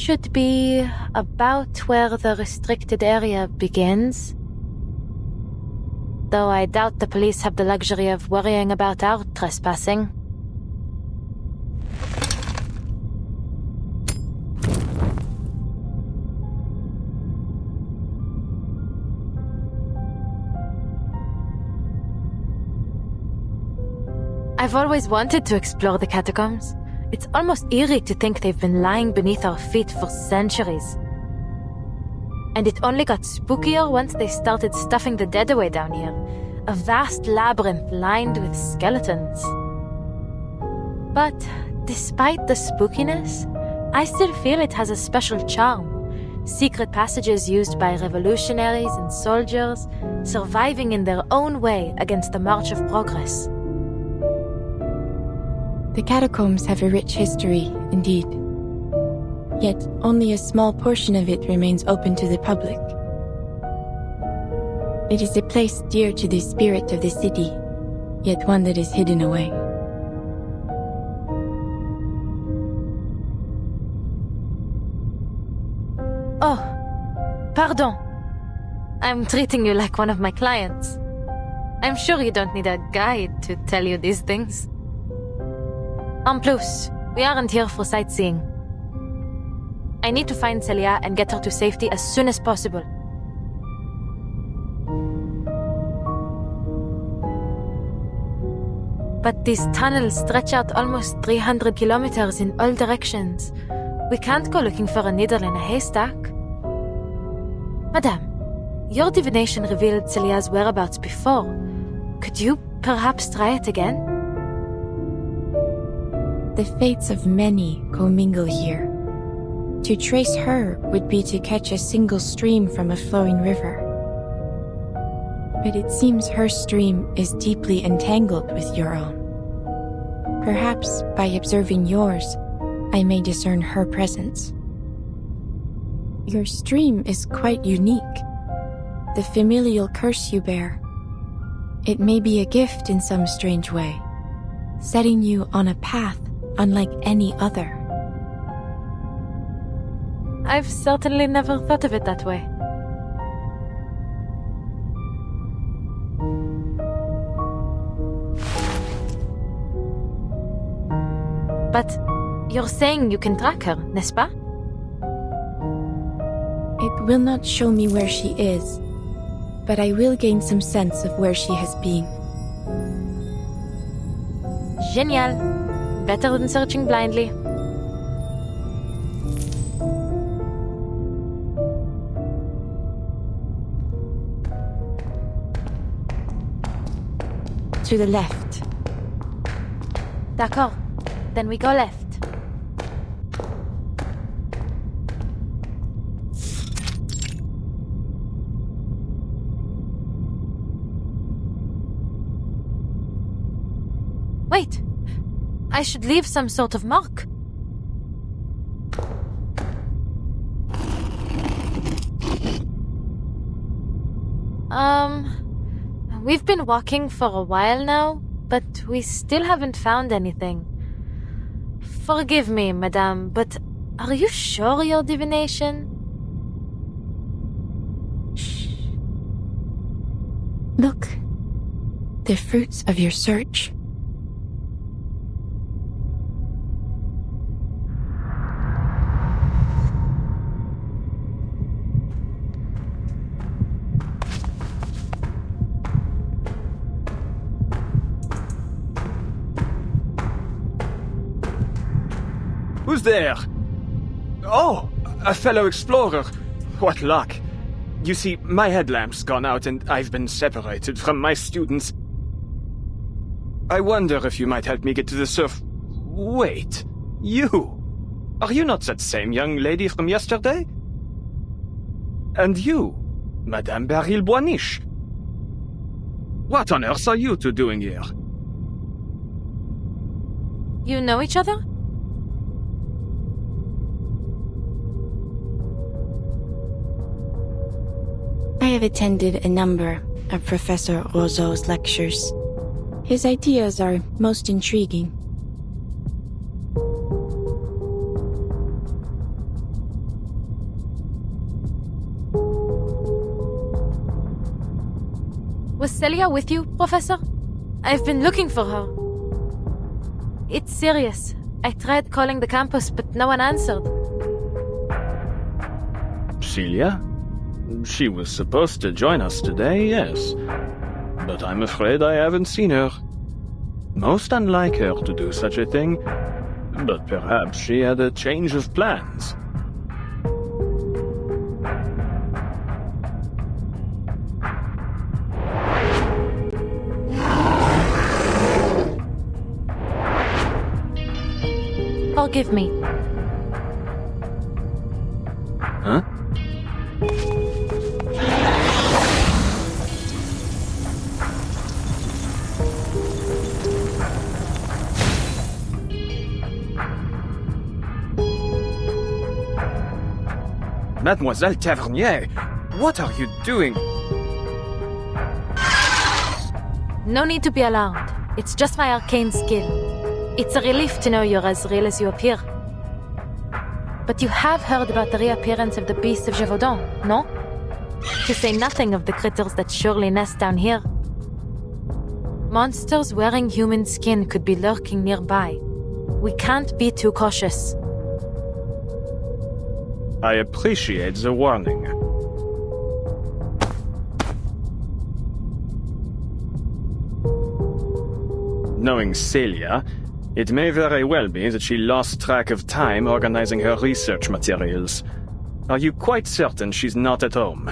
should be about where the restricted area begins. Though I doubt the police have the luxury of worrying about our trespassing. I've always wanted to explore the catacombs. It's almost eerie to think they've been lying beneath our feet for centuries. And it only got spookier once they started stuffing the dead away down here. A vast labyrinth lined with skeletons. But despite the spookiness, I still feel it has a special charm. Secret passages used by revolutionaries and soldiers, surviving in their own way against the march of progress. The catacombs have a rich history, indeed. Yet only a small portion of it remains open to the public. It is a place dear to the spirit of the city, yet one that is hidden away. Oh, pardon. I'm treating you like one of my clients. I'm sure you don't need a guide to tell you these things. En plus, we aren't here for sightseeing. I need to find Celia and get her to safety as soon as possible. But these tunnels stretch out almost 300 kilometers in all directions. We can't go looking for a needle in a haystack. Madame, your divination revealed Celia's whereabouts before. Could you perhaps try it again? The fates of many commingle here. To trace her would be to catch a single stream from a flowing river. But it seems her stream is deeply entangled with your own. Perhaps by observing yours, I may discern her presence. Your stream is quite unique. The familial curse you bear. It may be a gift in some strange way, setting you on a path unlike any other. I've certainly never thought of it that way. But you're saying you can track her, n'est-ce pas? It will not show me where she is, but I will gain some sense of where she has been. Génial. Better than searching blindly. To the left. D'accord. Then we go left. Wait. I should leave some sort of mark. We've been walking for a while now, but we still haven't found anything. Forgive me, madame, but are you sure your divination? Shh. Look. The fruits of your search. Who's there? Oh, a fellow explorer. What luck. You see, my headlamp's gone out and I've been separated from my students. I wonder if you might help me get to the surf... Wait, you? Are you not that same young lady from yesterday? And you, Madame Baril-Boiniche? What on earth are you two doing here? You know each other? I have attended a number of Professor Roseau's lectures. His ideas are most intriguing. Was Celia with you, Professor? I've been looking for her. It's serious. I tried calling the campus, but no one answered. Celia? She was supposed to join us today, yes. But I'm afraid I haven't seen her. Most unlike her to do such a thing, but perhaps she had a change of plans. Forgive me. Huh? Mademoiselle Tavernier, what are you doing? No need to be alarmed. It's just my arcane skill. It's a relief to know you're as real as you appear. But you have heard about the reappearance of the beast of Gévaudan, no? To say nothing of the critters that surely nest down here. Monsters wearing human skin could be lurking nearby. We can't be too cautious. I appreciate the warning. Knowing Celia, it may very well be that she lost track of time organizing her research materials. Are you quite certain she's not at home?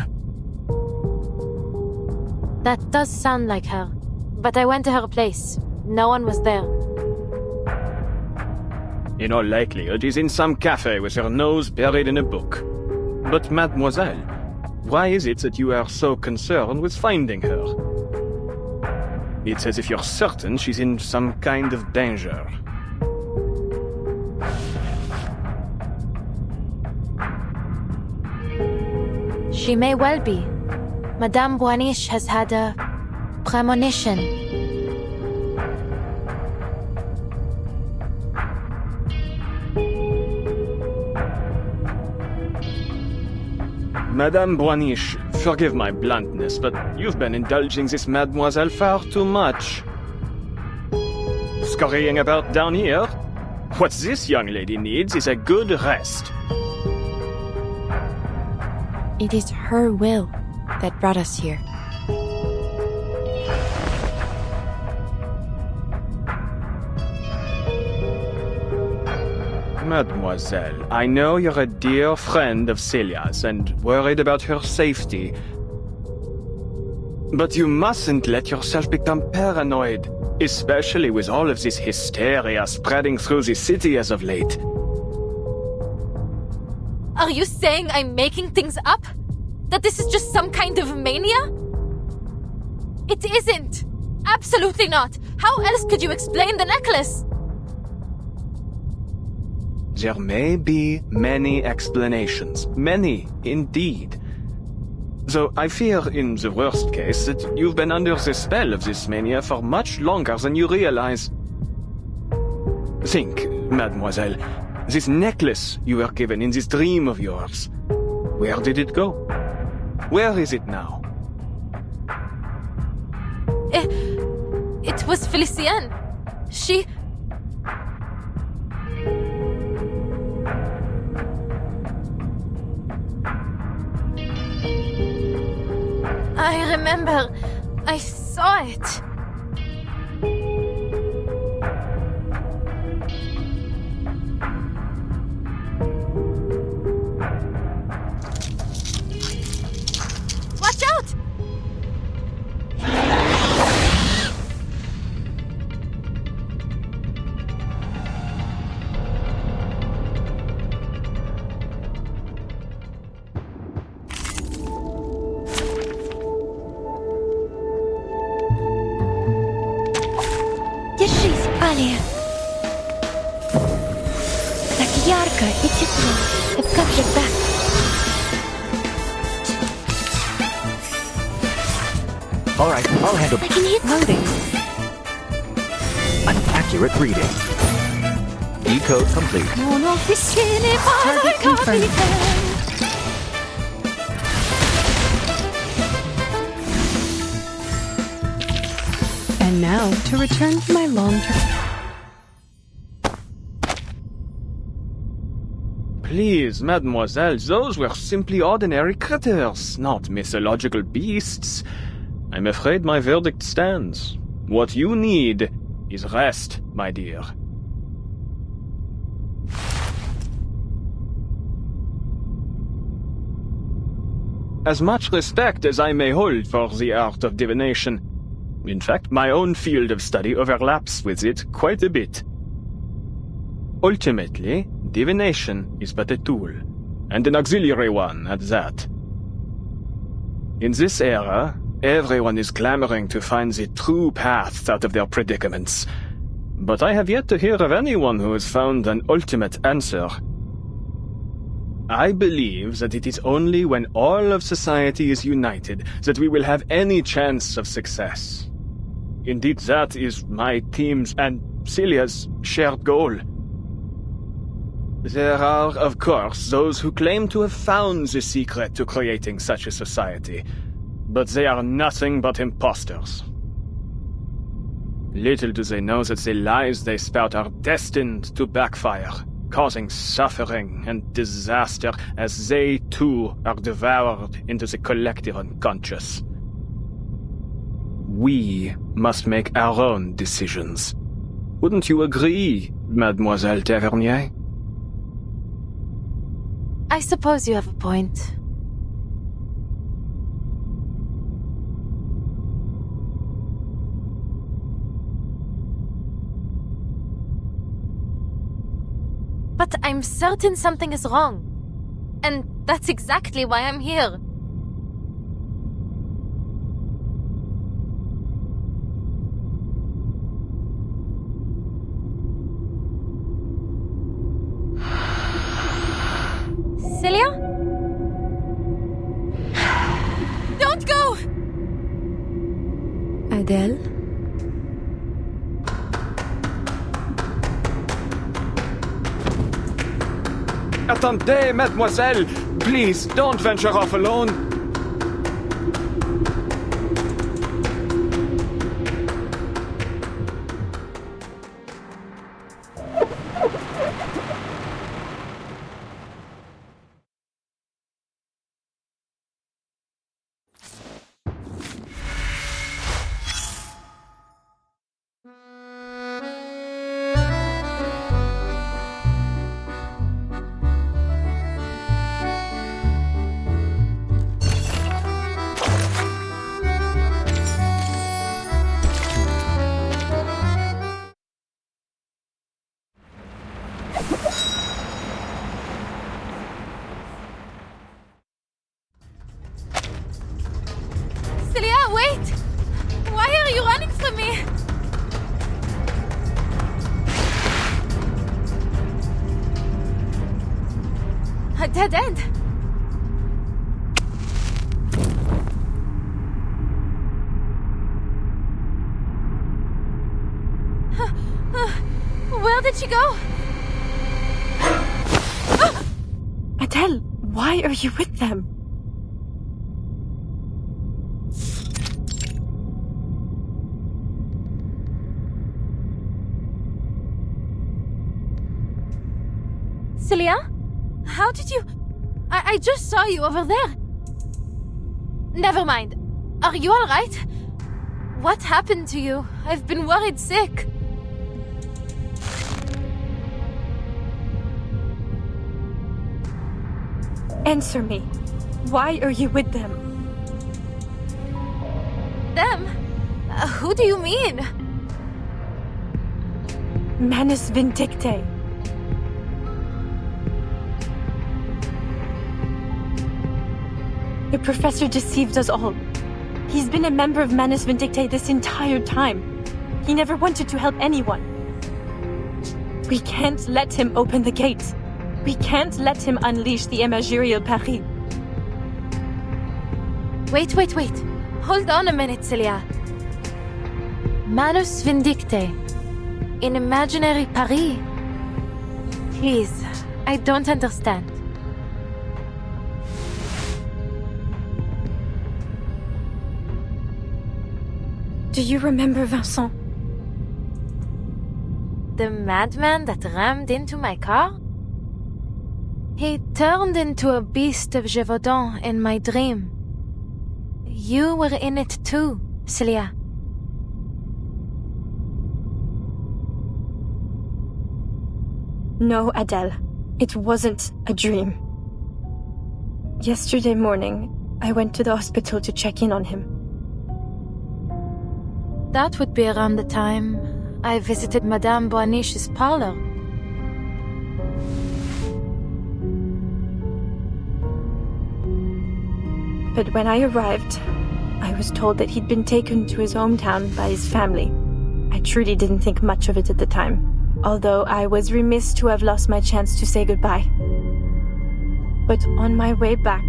That does sound like her. But I went to her place. No one was there. In all likelihood, she's in some cafe with her nose buried in a book. But mademoiselle, why is it that you are so concerned with finding her? It's as if you're certain she's in some kind of danger. She may well be. Madame Boaniche has had a premonition. Madame Boaniche, forgive my bluntness, but you've been indulging this mademoiselle far too much. Scurrying about down here? What this young lady needs is a good rest. It is her will that brought us here. Mademoiselle, I know you're a dear friend of Celia's and worried about her safety. But you mustn't let yourself become paranoid, especially with all of this hysteria spreading through the city as of late. Are you saying I'm making things up? That this is just some kind of mania? It isn't! Absolutely not! How else could you explain the necklace? There may be many explanations. Many, indeed. Though I fear, in the worst case, that you've been under the spell of this mania for much longer than you realize. Think, mademoiselle, this necklace you were given in this dream of yours. Where did it go? Where is it now? It was Felicienne. She... I remember. I saw it. Watch out! Держись, Алия. Так ярко и тепло. Так как же так? All right, I'll handle I can hit Loading. an accurate reading. Decode complete. mon officier n'est pas Target un confirmed. capitaine. now to return to my long-term... Please, mademoiselle, those were simply ordinary critters, not mythological beasts. I'm afraid my verdict stands. What you need is rest, my dear. As much respect as I may hold for the art of divination, in fact, my own field of study overlaps with it quite a bit. Ultimately, divination is but a tool, and an auxiliary one at that. In this era, everyone is clamoring to find the true path out of their predicaments, but I have yet to hear of anyone who has found an ultimate answer. I believe that it is only when all of society is united that we will have any chance of success. Indeed, that is my team's and Celia's shared goal. There are, of course, those who claim to have found the secret to creating such a society, but they are nothing but imposters. Little do they know that the lies they spout are destined to backfire, causing suffering and disaster as they too are devoured into the collective unconscious. We must make our own decisions. Wouldn't you agree, Mademoiselle Tavernier? I suppose you have a point. But I'm certain something is wrong. And that's exactly why I'm here. Celia? Don't go! Adele? Attendez, mademoiselle! Please, don't venture off alone! Celia, wait! Why are you running from me? A dead end. Where did she go? Adele, why are you with them? Celia? How did you... I just saw you over there. Never mind. Are you alright? What happened to you? I've been worried sick. Answer me. Why are you with them? Them? Who do you mean? Manus Vindictae. The professor deceived us all. He's been a member of Manus Vindictae this entire time. He never wanted to help anyone. We can't let him open the gates. We can't let him unleash the Imagirial Paris. Wait. Hold on a minute, Celia. Manus Vindictae. In imaginary Paris? Please, I don't understand. Do you remember Vincent? the madman that rammed into my car? He turned into a beast of Gévaudan in my dream. You were in it too, Celia. No, Adele. It wasn't a dream. Yesterday morning, I went to the hospital to check in on him. That would be around the time I visited Madame Boaniche's parlor. But when I arrived, I was told that he'd been taken to his hometown by his family. I truly didn't think much of it at the time, although I was remiss to have lost my chance to say goodbye. But on my way back,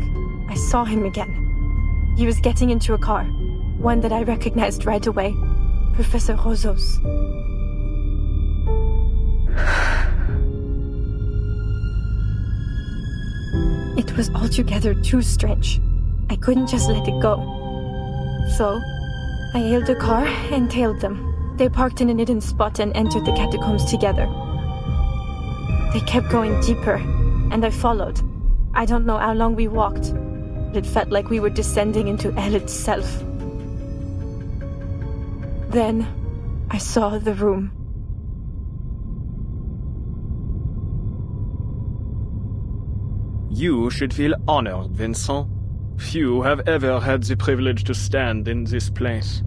I saw him again. He was getting into a car, one that I recognized right away, Professor Roseau's. It was altogether too strange. I couldn't just let it go. So, I hailed a car and tailed them. They parked in a hidden spot and entered the catacombs together. They kept going deeper, and I followed. I don't know how long we walked, but it felt like we were descending into hell itself. Then, I saw the room. You should feel honored, Vincent. Few have ever had the privilege to stand in this place.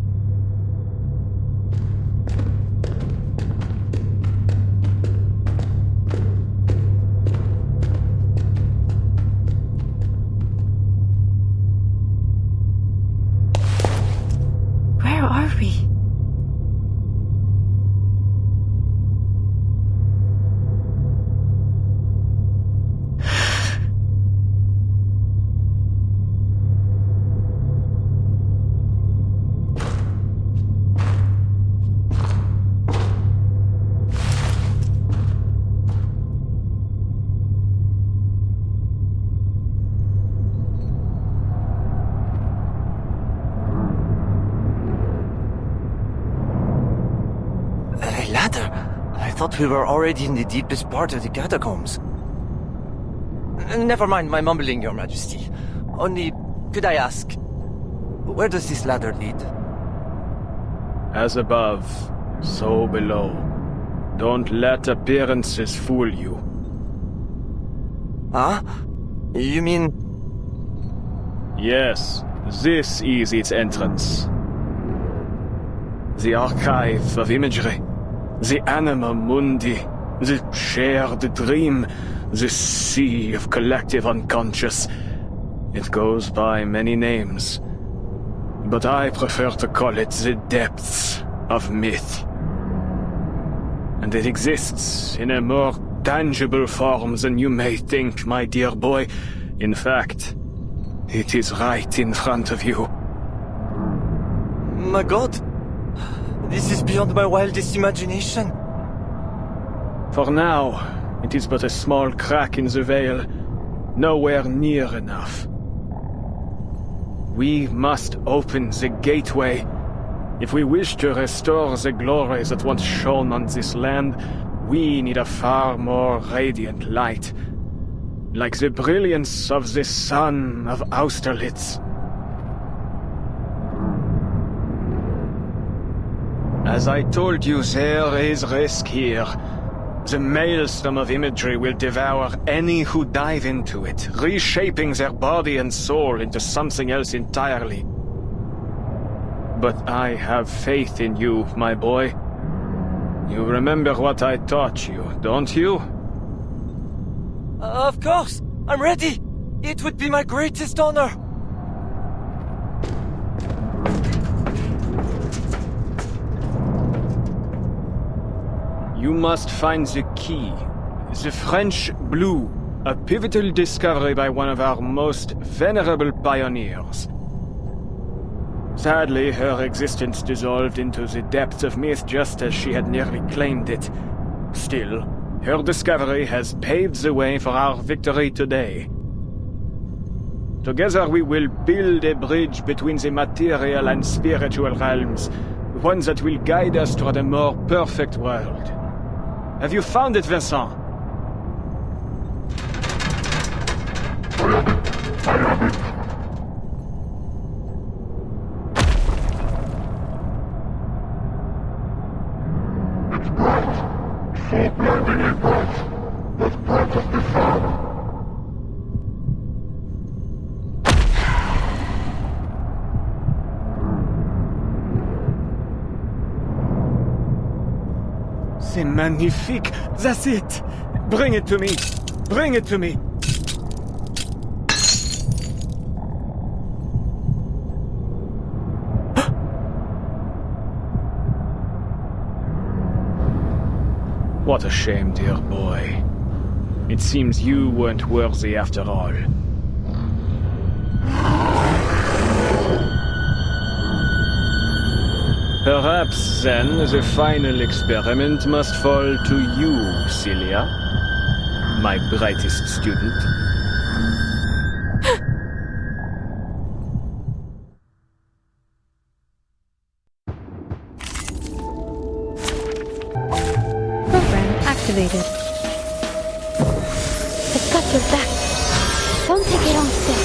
Where are we? I thought we were already in the deepest part of the catacombs. Never mind my mumbling, Your Majesty. Only, could I ask, where does this ladder lead? As above, so below. Don't let appearances fool you. Huh? You mean... Yes, this is its entrance. The archive of imagery. The anima mundi, the shared dream, the sea of collective unconscious. It goes by many names, but I prefer to call it the depths of myth. And it exists in a more tangible form than you may think, my dear boy. In fact, it is right in front of you. My God! This is beyond my wildest imagination. For now, it is but a small crack in the veil, nowhere near enough. We must open the gateway. If we wish to restore the glory that once shone on this land, we need a far more radiant light, like the brilliance of the sun of Austerlitz. As I told you, there is risk here. The maelstrom of imagery will devour any who dive into it, reshaping their body and soul into something else entirely. But I have faith in you, my boy. You remember what I taught you, don't you? Of course! I'm ready! It would be my greatest honor! You must find the key. The French blue, a pivotal discovery by one of our most venerable pioneers. Sadly, her existence dissolved into the depths of myth just as she had nearly claimed it. Still, her discovery has paved the way for our victory today. Together we will build a bridge between the material and spiritual realms, one that will guide us toward a more perfect world. Have you found it, Vincent? C'est magnifique. That's it. Bring it to me. Bring it to me. What a shame, dear boy. It seems you weren't worthy after all. Perhaps, then, the final experiment must fall to you, Celia, my brightest student. Program activated. I've got your back. Don't take it on step.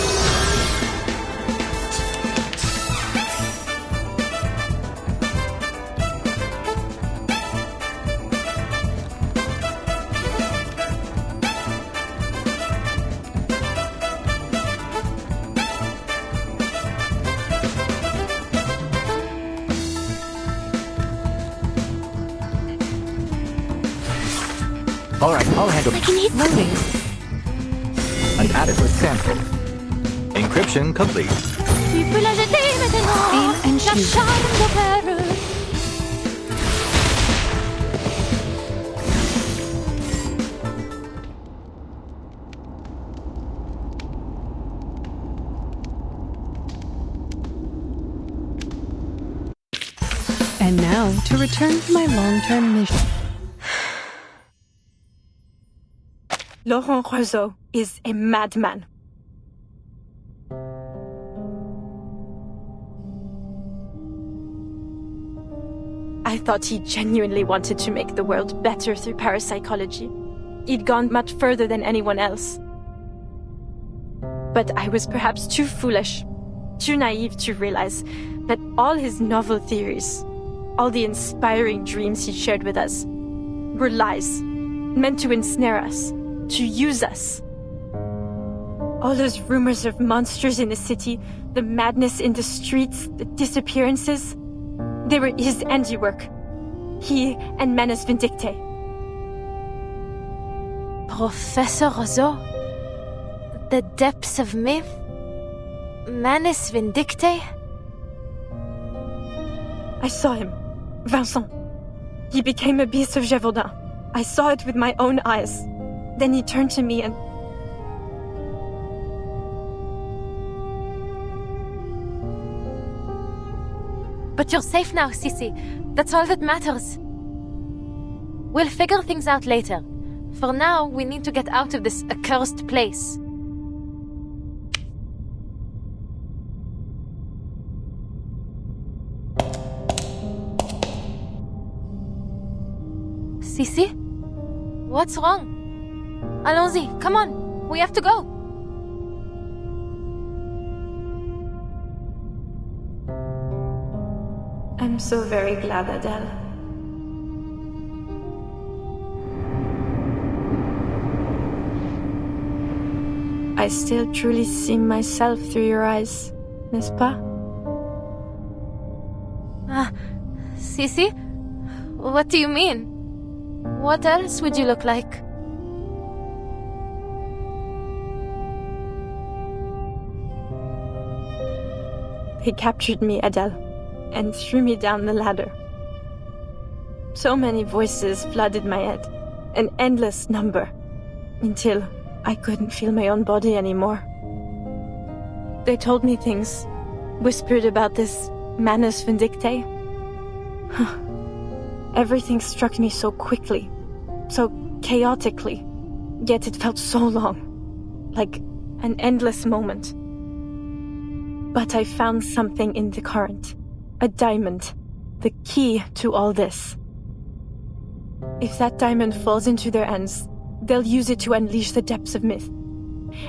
All right, I'll handle I can eat moving. an adequate sample. Encryption complete. Tu peux la jeter maintenant. Aim and La shoot. charme d'opéra. And now, to return to my long-term mission. Laurent Roiseau is a madman. I thought he genuinely wanted to make the world better through parapsychology. He'd gone much further than anyone else. But I was perhaps too foolish, too naive to realize that all his novel theories, all the inspiring dreams he shared with us, were lies, meant to ensnare us, to use us. All those rumors of monsters in the city, the madness in the streets, the disappearances, they were his handiwork. He and Manus Vindicte. Professor Rousseau? The depths of myth? Manus Vindicte? I saw him. Vincent. He became a beast of Gévaudan. I saw it with my own eyes. Then he turned to me and... But you're safe now, Sissy. That's all that matters. We'll figure things out later. For now, we need to get out of this accursed place. Sissy? What's wrong? Allons-y, come on. We have to go. I'm so very glad, Adele. I still truly see myself through your eyes, n'est-ce pas? Sissy? What do you mean? What else would you look like? They captured me, Adele, and threw me down the ladder. So many voices flooded my head, an endless number, until I couldn't feel my own body anymore. They told me things, whispered about this Manus Vindicte. Everything struck me so quickly, so chaotically, yet it felt so long, like an endless moment. But I found something in the current, a diamond, the key to all this. If that diamond falls into their hands, they'll use it to unleash the depths of myth.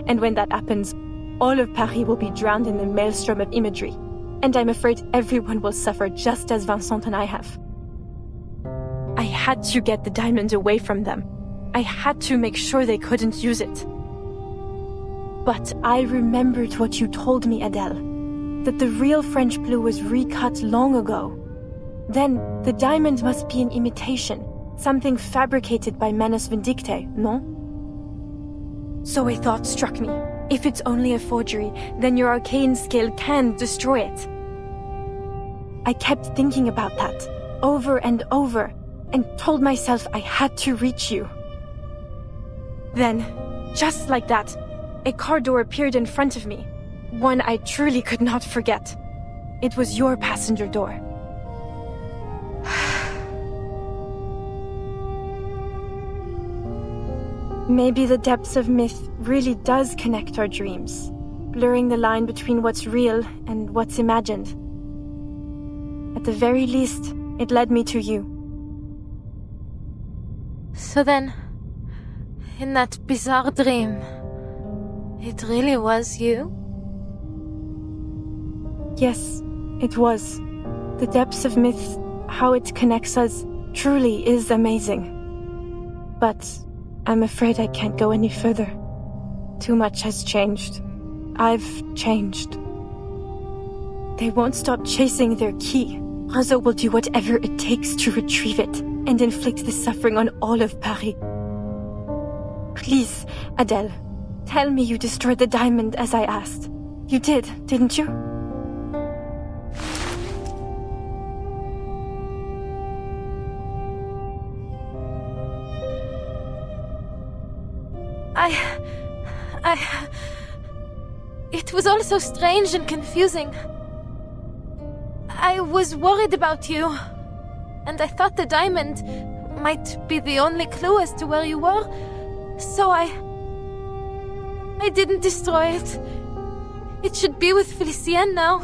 And when that happens, all of Paris will be drowned in the maelstrom of imagery. And I'm afraid everyone will suffer just as Vincent and I have. I had to get the diamond away from them. I had to make sure they couldn't use it. But I remembered what you told me, Adele. That the real French blue was recut long ago. Then, the diamond must be an imitation. Something fabricated by Manus Vindicte, no? So a thought struck me. If it's only a forgery, then your arcane skill can destroy it. I kept thinking about that, over and over, and told myself I had to reach you. Then, just like that, a car door appeared in front of me. One I truly could not forget. It was your passenger door. Maybe the depths of myth really does connect our dreams, blurring the line between what's real and what's imagined. At the very least, it led me to you. So then, in that bizarre dream, it really was you? Yes, it was. The depths of myth, how it connects us, truly is amazing. But I'm afraid I can't go any further. Too much has changed. I've changed. They won't stop chasing their key. Razo will do whatever it takes to retrieve it and inflict the suffering on all of Paris. Please, Adele, tell me you destroyed the diamond as I asked. You did, didn't you? It was all so strange and confusing. I was worried about you, and I thought the diamond might be the only clue as to where you were, so I didn't destroy it. It should be with Félicien now.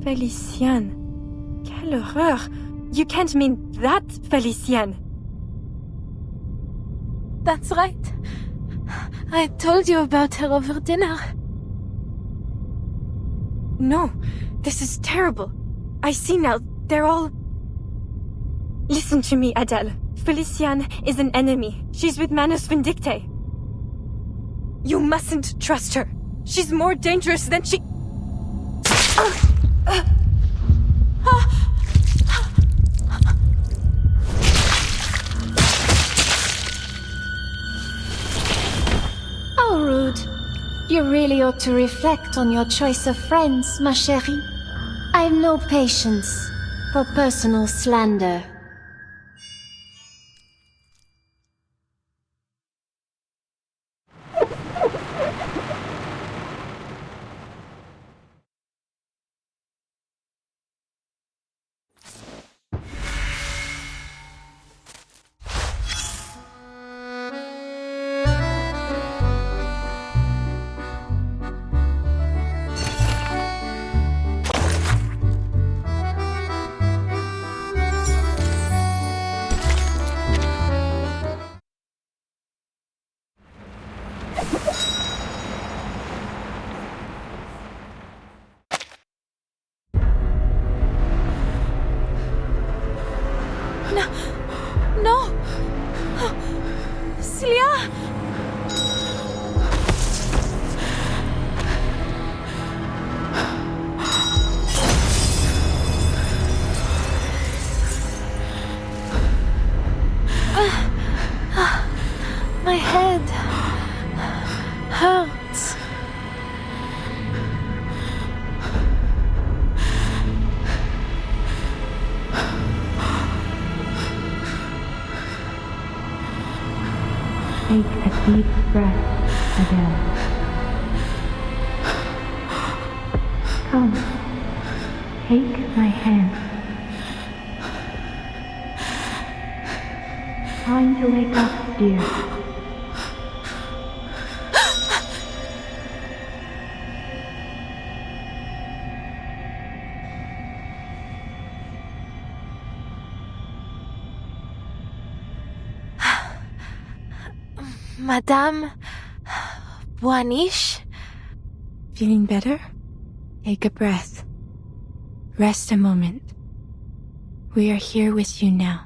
Félicien. Quelle horreur! You can't mean that, Félicien. That's right. I told you about her over dinner. No, this is terrible. I see now, they're all... Listen to me, Adele. Félicien is an enemy. She's with Manus Vindicte. You mustn't trust her. She's more dangerous than she... How rude. You really ought to reflect on your choice of friends, ma chérie. I have no patience for personal slander. No! Celia! My head hurts. Take a deep breath, Adele. Come, take my hand. Time to wake up, dear. Madame Boaniche? Feeling better? Take a breath. Rest a moment. We are here with you now.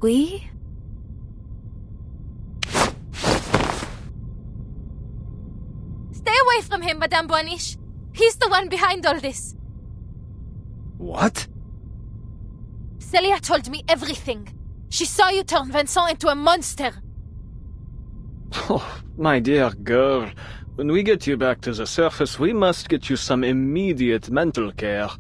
We? Stay away from him, Madame Boaniche. He's the one behind all this. What? Celia told me everything. She saw you turn Vincent into a monster. Oh, my dear girl, when we get you back to the surface, we must get you some immediate mental care.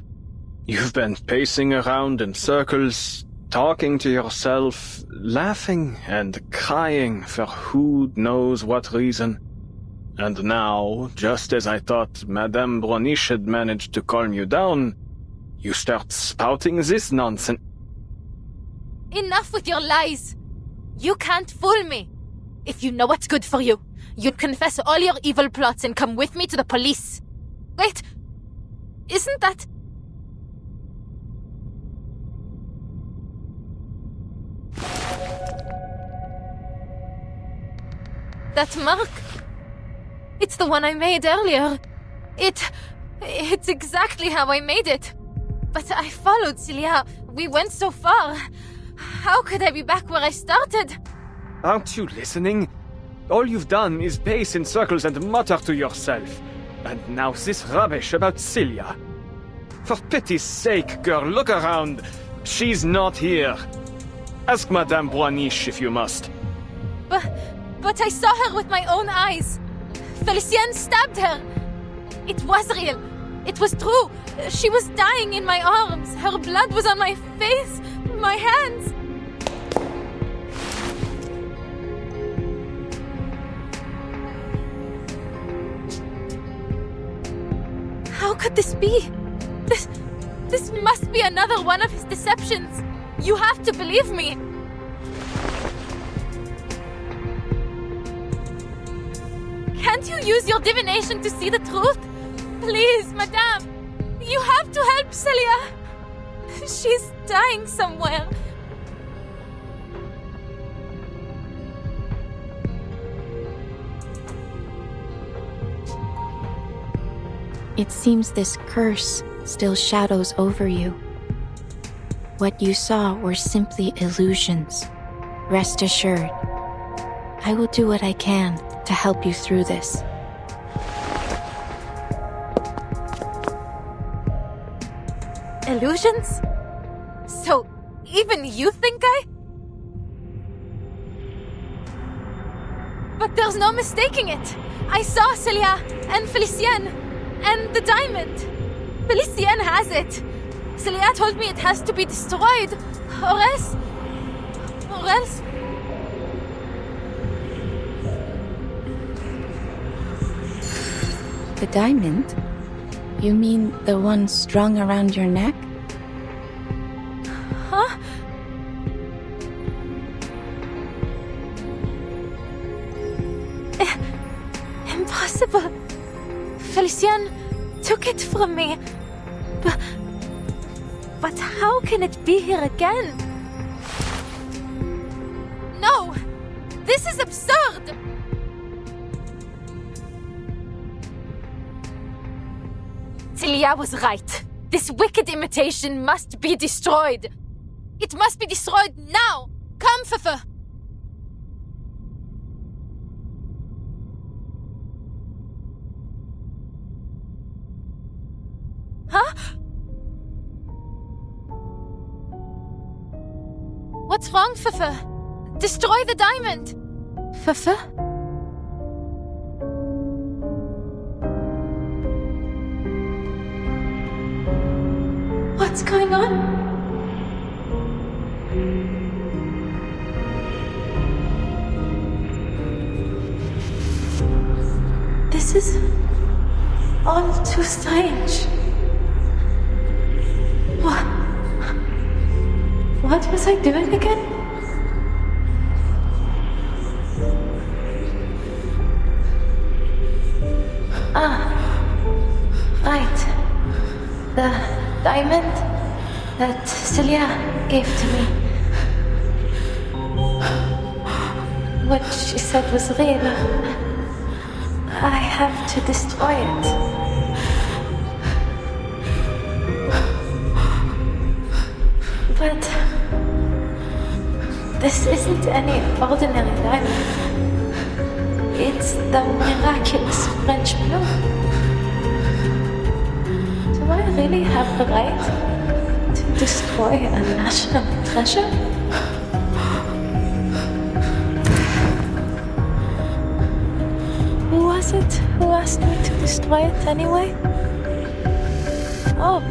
You've been pacing around in circles, talking to yourself, laughing and crying for who knows what reason. And now, just as I thought Madame Boaniche had managed to calm you down, you start spouting this nonsense. Enough with your lies. You can't fool me. If you know what's good for you, you'd confess all your evil plots and come with me to the police. Wait, isn't that... that mark? It's the one I made earlier. It's exactly how I made it. But I followed Celia. We went so far. How could I be back where I started? Aren't you listening? All you've done is pace in circles and mutter to yourself. And now this rubbish about Celia. For pity's sake, girl, look around. She's not here. Ask Madame Boaniche if you must. But I saw her with my own eyes. Félicien stabbed her. It was real. It was true. She was dying in my arms. Her blood was on my face, my hands. How could this be? This must be another one of his deceptions. You have to believe me. Can't you use your divination to see the truth? Please, Madame. You have to help Celia. She's dying somewhere. It seems this curse still shadows over you. What you saw were simply illusions. Rest assured, I will do what I can to help you through this. Illusions? So, even you think I... But there's no mistaking it. I saw Celia and Félicien and the diamond. Félicien has it. Celia told me it has to be destroyed, or else... The diamond? You mean the one strung around your neck? Huh? Impossible. Félicien took it from me. But how can it be here again? No! This is absurd! Celia was right. This wicked imitation must be destroyed. It must be destroyed now! Come, Fefe! Huh? What's wrong, Fefe? Destroy the diamond! Fefe? What's going on? This is all too strange. What was I doing again? Right. The diamond that Celia gave to me. what she said was real, I have to destroy it. But this isn't any ordinary diamond. It's the miraculous French blue. Do I really have the right to destroy a national treasure? Who was it who asked me to destroy it anyway? Oh,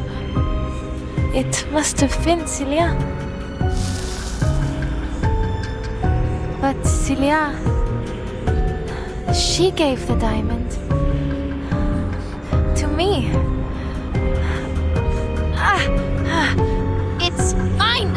it must have been Celia. But Celia, she gave the diamond to me. It's mine!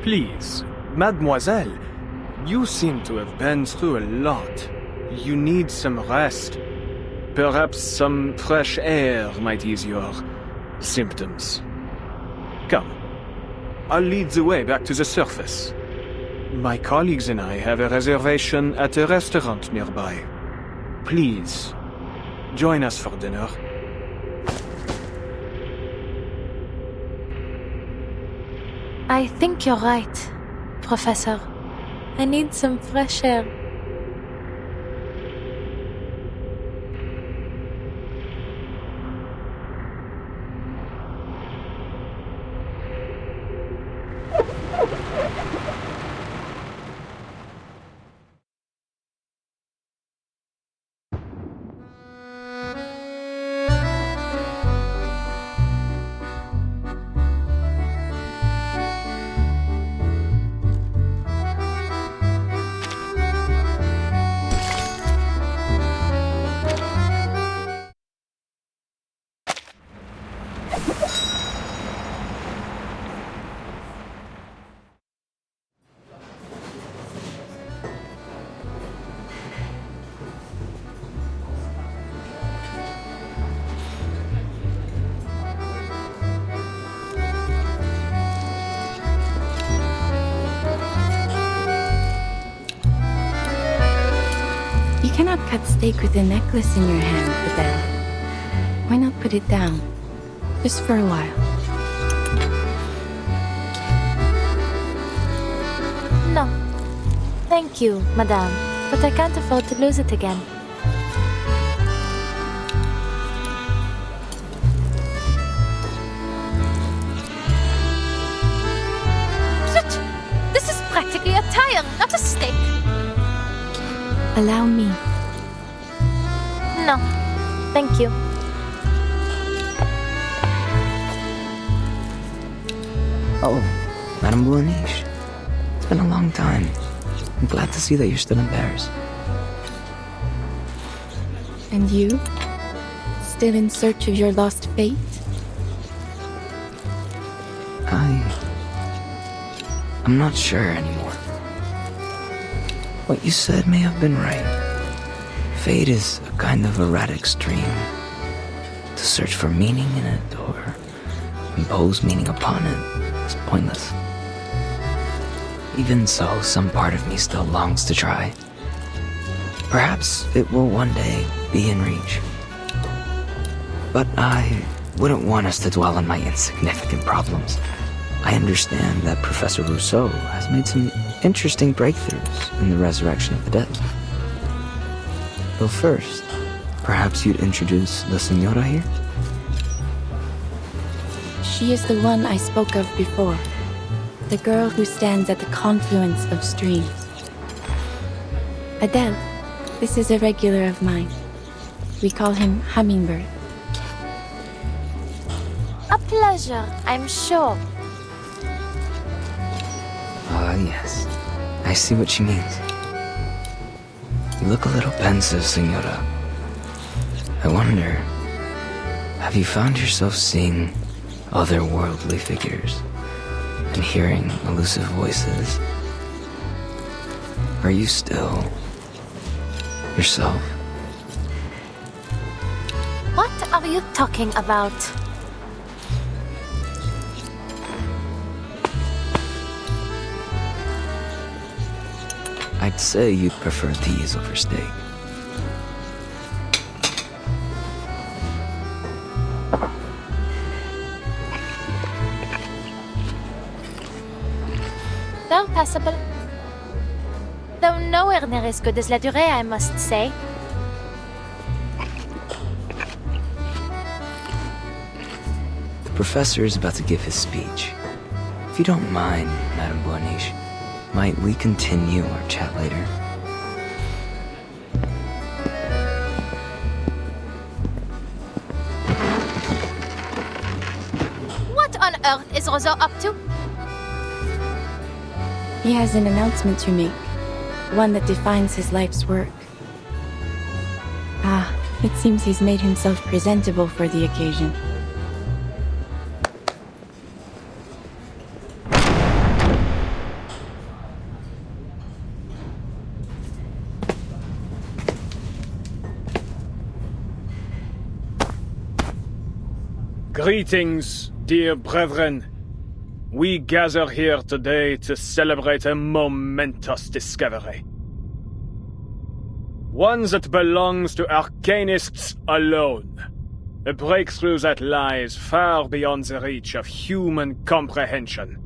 Please, mademoiselle, you seem to have been through a lot. You need some rest. Perhaps some fresh air might ease your symptoms. Come, I'll lead the way back to the surface. My colleagues and I have a reservation at a restaurant nearby. Please, join us for dinner. I think you're right, Professor. I need some fresh air. You cannot cut steak with a necklace in your hand, Adele. Why not put it down? Just for a while. No. Thank you, madame, but I can't afford to lose it again. This is practically a tire, not a steak. Allow me. No, thank you. Oh, Madame Boulaniche. It's been a long time. I'm glad to see that you're still in Paris. And you? Still in search of your lost fate? I'm not sure anymore. What you said may have been right. Fate is a kind of erratic stream. To search for meaning in it or impose meaning upon it is pointless. Even so, some part of me still longs to try. Perhaps it will one day be in reach. But I wouldn't want us to dwell on my insignificant problems. I understand that Professor Rousseau has made some interesting breakthroughs in the resurrection of the dead. Though first, perhaps you'd introduce the Senora here? She is the one I spoke of before. The girl who stands at the confluence of streams. Adele, this is a regular of mine. We call him Hummingbird. A pleasure, I'm sure. Ah, yes. I see what she means. You look a little pensive, Senora. I wonder, have you found yourself seeing otherworldly figures and hearing elusive voices. Are you still yourself? What are you talking about? I'd say you'd prefer these over steak. They're passable. Though nowhere near as good as La Durée, I must say. The professor is about to give his speech. If you don't mind, Madame Bourniche, might we continue our chat later? What on earth is Roseau up to? He has an announcement to make, one that defines his life's work. Ah, it seems he's made himself presentable for the occasion. Greetings, dear brethren. We gather here today to celebrate a momentous discovery. One that belongs to arcanists alone. A breakthrough that lies far beyond the reach of human comprehension.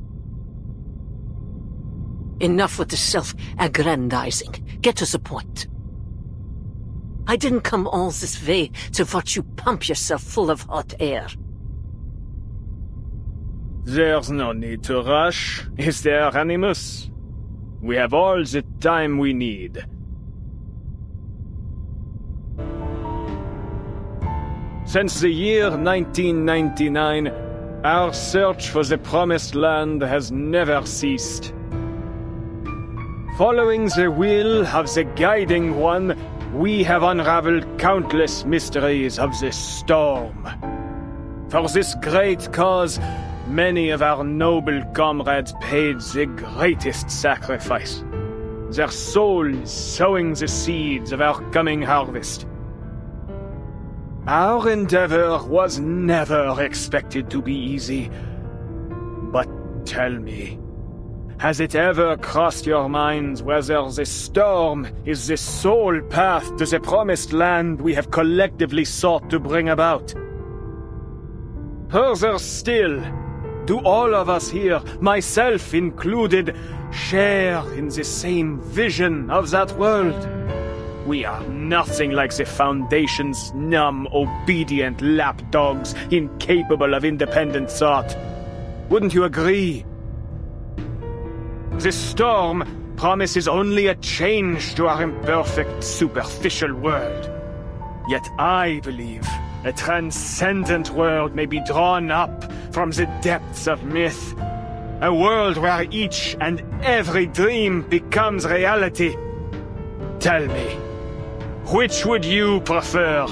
Enough with the self-aggrandizing. Get to the point. I didn't come all this way to watch you pump yourself full of hot air. There's no need to rush, is there, Animus? We have all the time we need. Since the year 1999, our search for the Promised Land has never ceased. Following the will of the Guiding One, we have unraveled countless mysteries of this storm. For this great cause, many of our noble comrades paid the greatest sacrifice, their souls sowing the seeds of our coming harvest. Our endeavor was never expected to be easy. But tell me, has it ever crossed your minds whether this storm is the sole path to the Promised Land we have collectively sought to bring about? Further still, do all of us here, myself included, share in the same vision of that world? We are nothing like the Foundation's numb, obedient lapdogs, incapable of independent thought. Wouldn't you agree? This storm promises only a change to our imperfect, superficial world. Yet I believe a transcendent world may be drawn up from the depths of myth. A world where each and every dream becomes reality. Tell me, which would you prefer?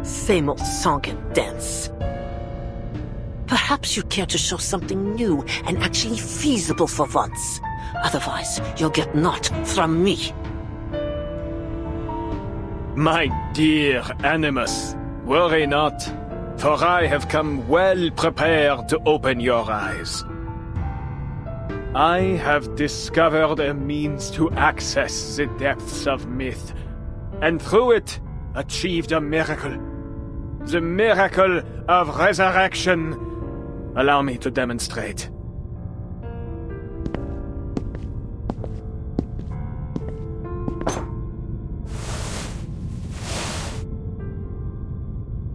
Same old song and dance. Perhaps you care to show something new and actually feasible for once. Otherwise, you'll get naught from me. My dear Animus, worry not, for I have come well prepared to open your eyes. I have discovered a means to access the depths of myth, and through it achieved a miracle. The miracle of resurrection. Allow me to demonstrate.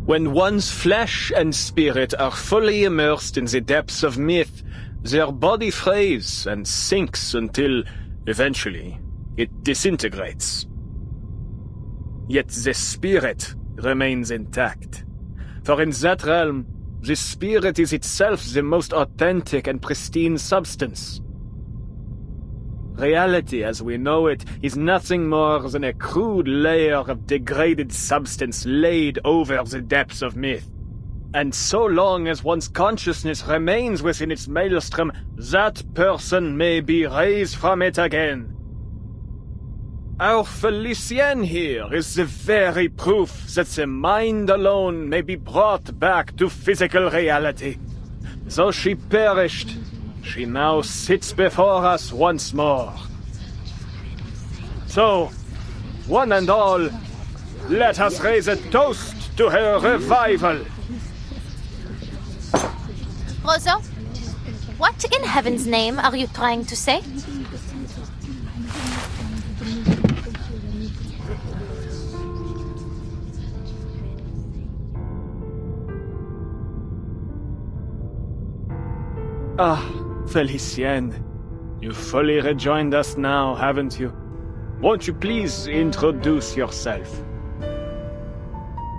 When one's flesh and spirit are fully immersed in the depths of myth, their body frays and sinks until, eventually, it disintegrates. Yet the spirit remains intact. For in that realm, the spirit is itself the most authentic and pristine substance. Reality as we know it is nothing more than a crude layer of degraded substance laid over the depths of myth. And so long as one's consciousness remains within its maelstrom, that person may be raised from it again. Our Felicienne here is the very proof that the mind alone may be brought back to physical reality. Though she perished, she now sits before us once more. So, one and all, let us raise a toast to her revival. Rosa, what in heaven's name are you trying to say? Ah, Felicienne, you've fully rejoined us now, haven't you? Won't you please introduce yourself?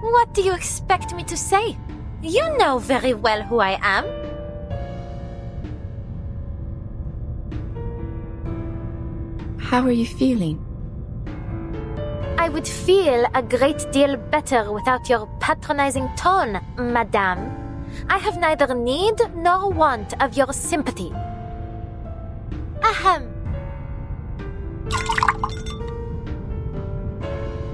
What do you expect me to say? You know very well who I am. How are you feeling? I would feel a great deal better without your patronizing tone, madame. I have neither need nor want of your sympathy. Ahem.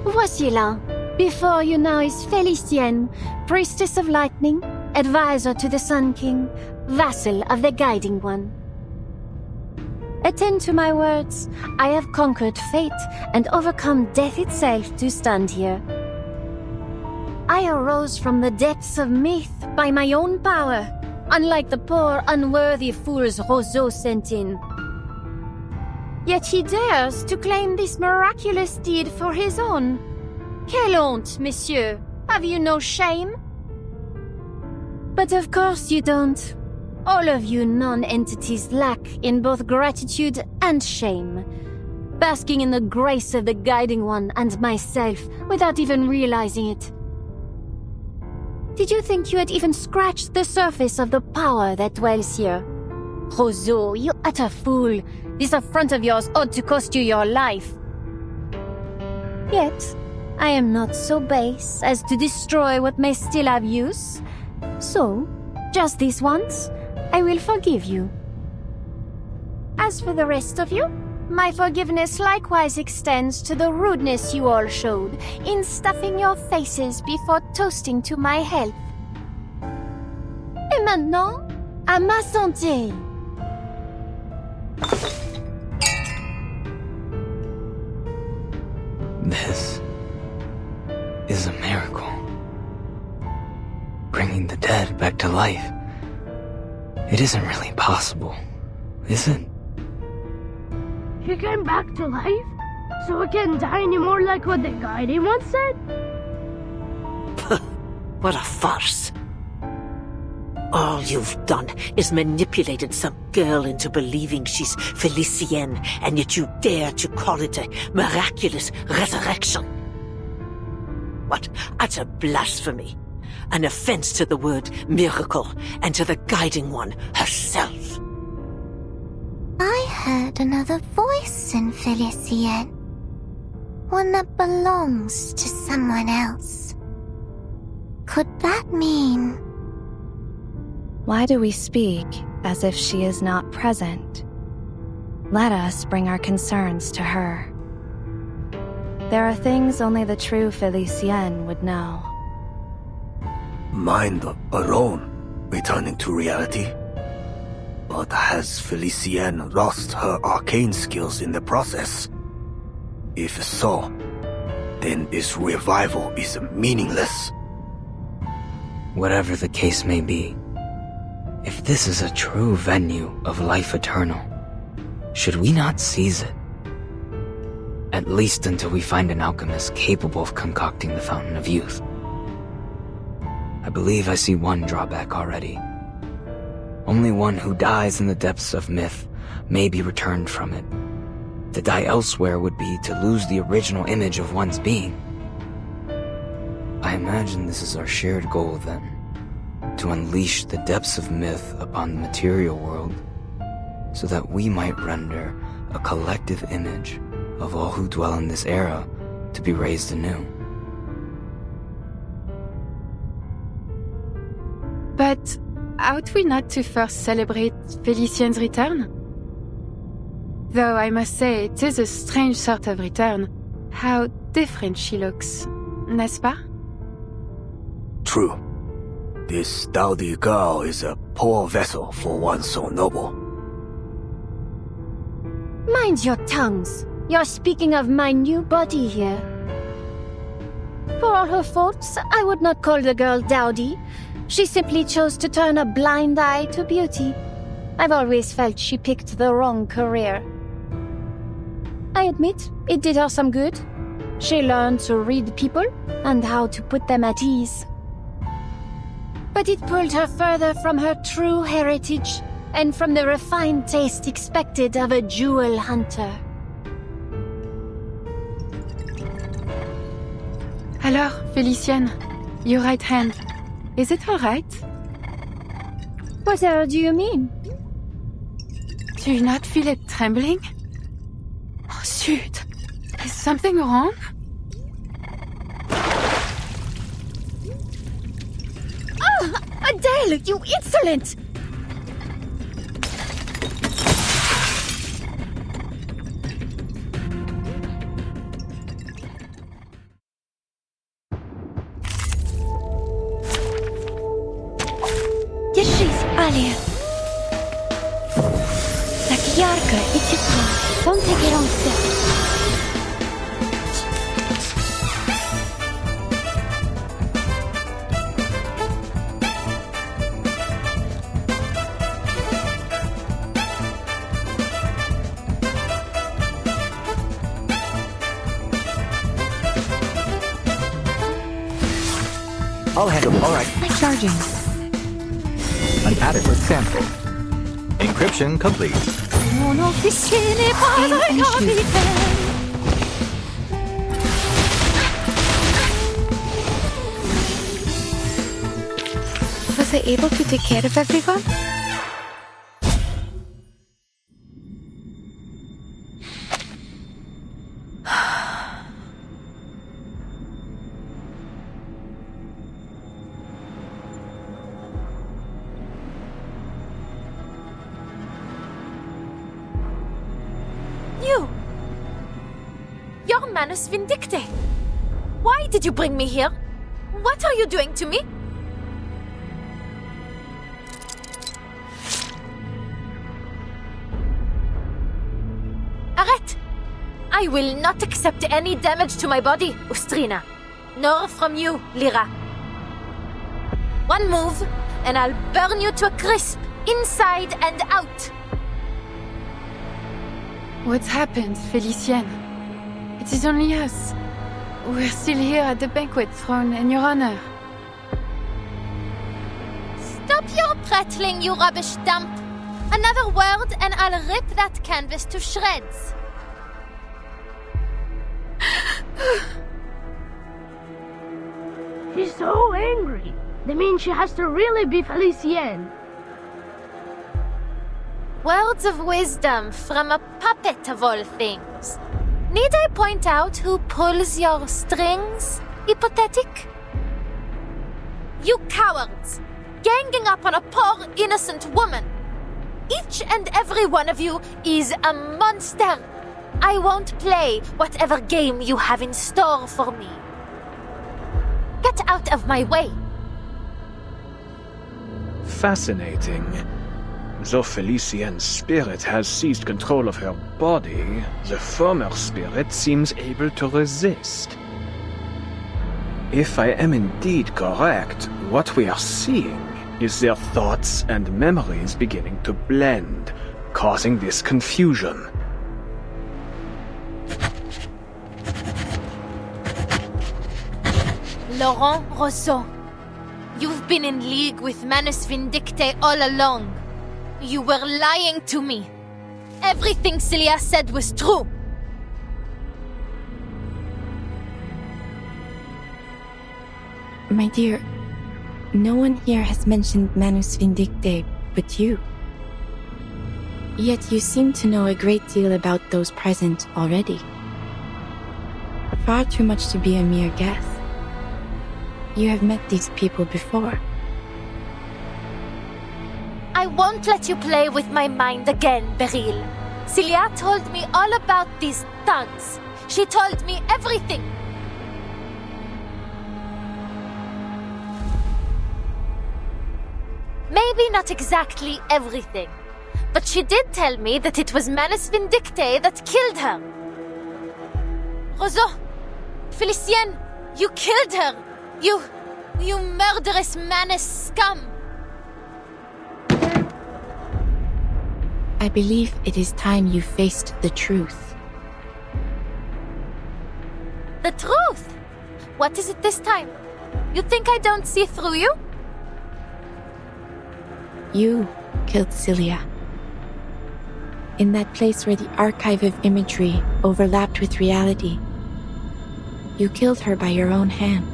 Voici là. Before you now is Felicienne, priestess of lightning, advisor to the Sun King, vassal of the Guiding One. Attend to my words. I have conquered fate and overcome death itself to stand here. I arose from the depths of myth by my own power, unlike the poor, unworthy fools Roseau sent in. Yet he dares to claim this miraculous deed for his own. Quelle honte, monsieur! Have you no shame? But of course you don't. All of you non-entities lack in both gratitude and shame, basking in the grace of the Guiding One and myself without even realizing it. Did you think you had even scratched the surface of the power that dwells here? Roseau, you utter fool! This affront of yours ought to cost you your life. Yet, I am not so base as to destroy what may still have use. So, just this once, I will forgive you. As for the rest of you, my forgiveness likewise extends to the rudeness you all showed in stuffing your faces before toasting to my health. Et maintenant, à ma santé! This is a miracle. Bringing the dead back to life. It isn't really possible, is it? He came back to life? So it can't die anymore like what the Guiding once said? What a farce. All you've done is manipulated some girl into believing she's Felicienne, and yet you dare to call it a miraculous resurrection. What utter blasphemy! An offense to the word miracle and to the Guiding One herself. I heard another voice in Felicienne. One that belongs to someone else. Could that mean... Why do we speak as if she is not present? Let us bring our concerns to her. There are things only the true Felicienne would know. Mind alone, returning to reality? But has Felicienne lost her arcane skills in the process? If so, then this revival is meaningless. Whatever the case may be, if this is a true venue of life eternal, should we not seize it? At least until we find an alchemist capable of concocting the Fountain of Youth. I believe I see one drawback already. Only one who dies in the depths of myth may be returned from it. To die elsewhere would be to lose the original image of one's being. I imagine this is our shared goal then, to unleash the depths of myth upon the material world, so that we might render a collective image of all who dwell in this era to be raised anew. But ought we not to first celebrate Felicien's return? Though I must say, it is a strange sort of return. How different she looks, n'est-ce pas? True. This dowdy girl is a poor vessel for one so noble. Mind your tongues. You're speaking of my new body here. For all her faults, I would not call the girl dowdy. She simply chose to turn a blind eye to beauty. I've always felt she picked the wrong career. I admit, it did her some good. She learned to read people and how to put them at ease. But it pulled her further from her true heritage and from the refined taste expected of a jewel hunter. Alors, Felicienne, your right hand. Is it all right? What do you mean? Do you not feel it trembling? Oh, shoot. Is something wrong? Oh, Adele, you insolent! Держись, Алия. Так ярко и тепло. Don't take it on step. I'll handle it. All right. Charging. An adequate sample. Encryption complete. Mon officier n'est pas un capitaine. Was I able to take care of everyone? You're Manus Vindicte. Why did you bring me here? What are you doing to me? Arrête! I will not accept any damage to my body, Ustrina. Nor from you, Lyra. One move, and I'll burn you to a crisp, inside and out. What's happened, Felicienne? It is only us. We're still here at the banquet thrown in your honor. Stop your prattling, you rubbish dump. Another word and I'll rip that canvas to shreds. She's so angry. That means she has to really be Felicienne. Words of wisdom from a puppet of all things. Need I point out who pulls your strings, hypothetic? You cowards! Ganging up on a poor, innocent woman! Each and every one of you is a monster! I won't play whatever game you have in store for me. Get out of my way! Fascinating. Though Felicien's spirit has seized control of her body, the former spirit seems able to resist. If I am indeed correct, what we are seeing is their thoughts and memories beginning to blend, causing this confusion. Laurent Rousseau, you've been in league with Manus Vindicte all along. You were lying to me. Everything Celia said was true. My dear, no one here has mentioned Manus Vindicte but you. Yet you seem to know a great deal about those present already. Far too much to be a mere guess. You have met these people before. I won't let you play with my mind again, Beryl. Celia told me all about these tongues. She told me everything. Maybe not exactly everything, but she did tell me that it was Manus Vindictae that killed her. Roseau, Felicienne, you killed her. You murderous Manus scum. I believe it is time you faced the truth. The truth? What is it this time? You think I don't see through you? You killed Celia. In that place where the archive of imagery overlapped with reality. You killed her by your own hand.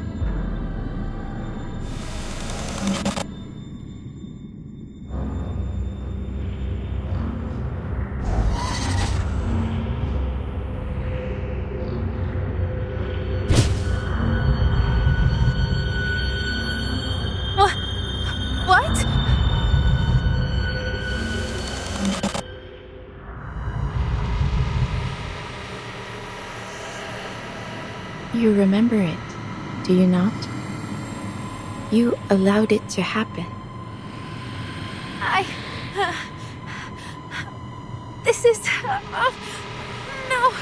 What? You remember it, do you not? You allowed it to happen. This is... no.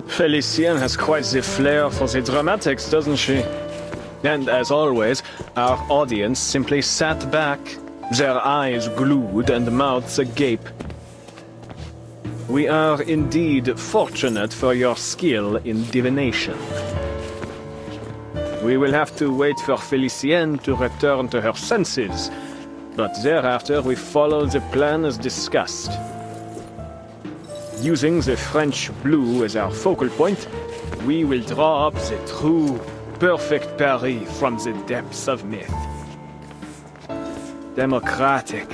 Felicienne has quite the flair for the dramatics, doesn't she? And as always, our audience simply sat back, their eyes glued and mouths agape. We are indeed fortunate for your skill in divination. We will have to wait for Felicienne to return to her senses, but thereafter we follow the plan as discussed. Using the French blue as our focal point, we will draw up the true, perfect Paris from the depths of myth. Democratic,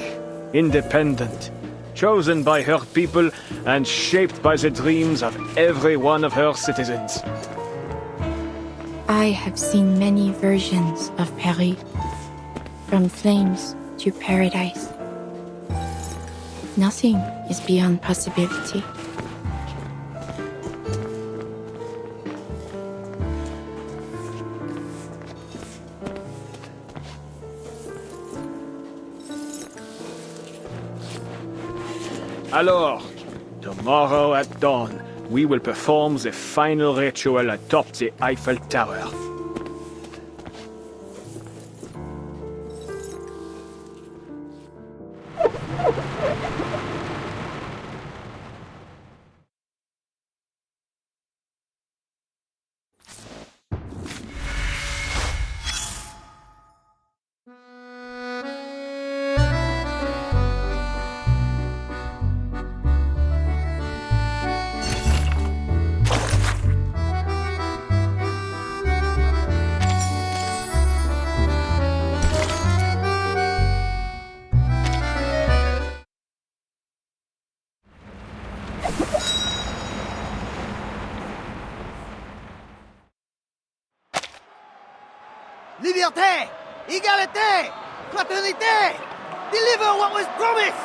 independent, chosen by her people and shaped by the dreams of every one of her citizens. I have seen many versions of Paris, from flames to paradise. Nothing is beyond possibility. Alors, tomorrow at dawn, we will perform the final ritual atop the Eiffel Tower. Liberté! Égalité! Fraternité! Deliver what was promised!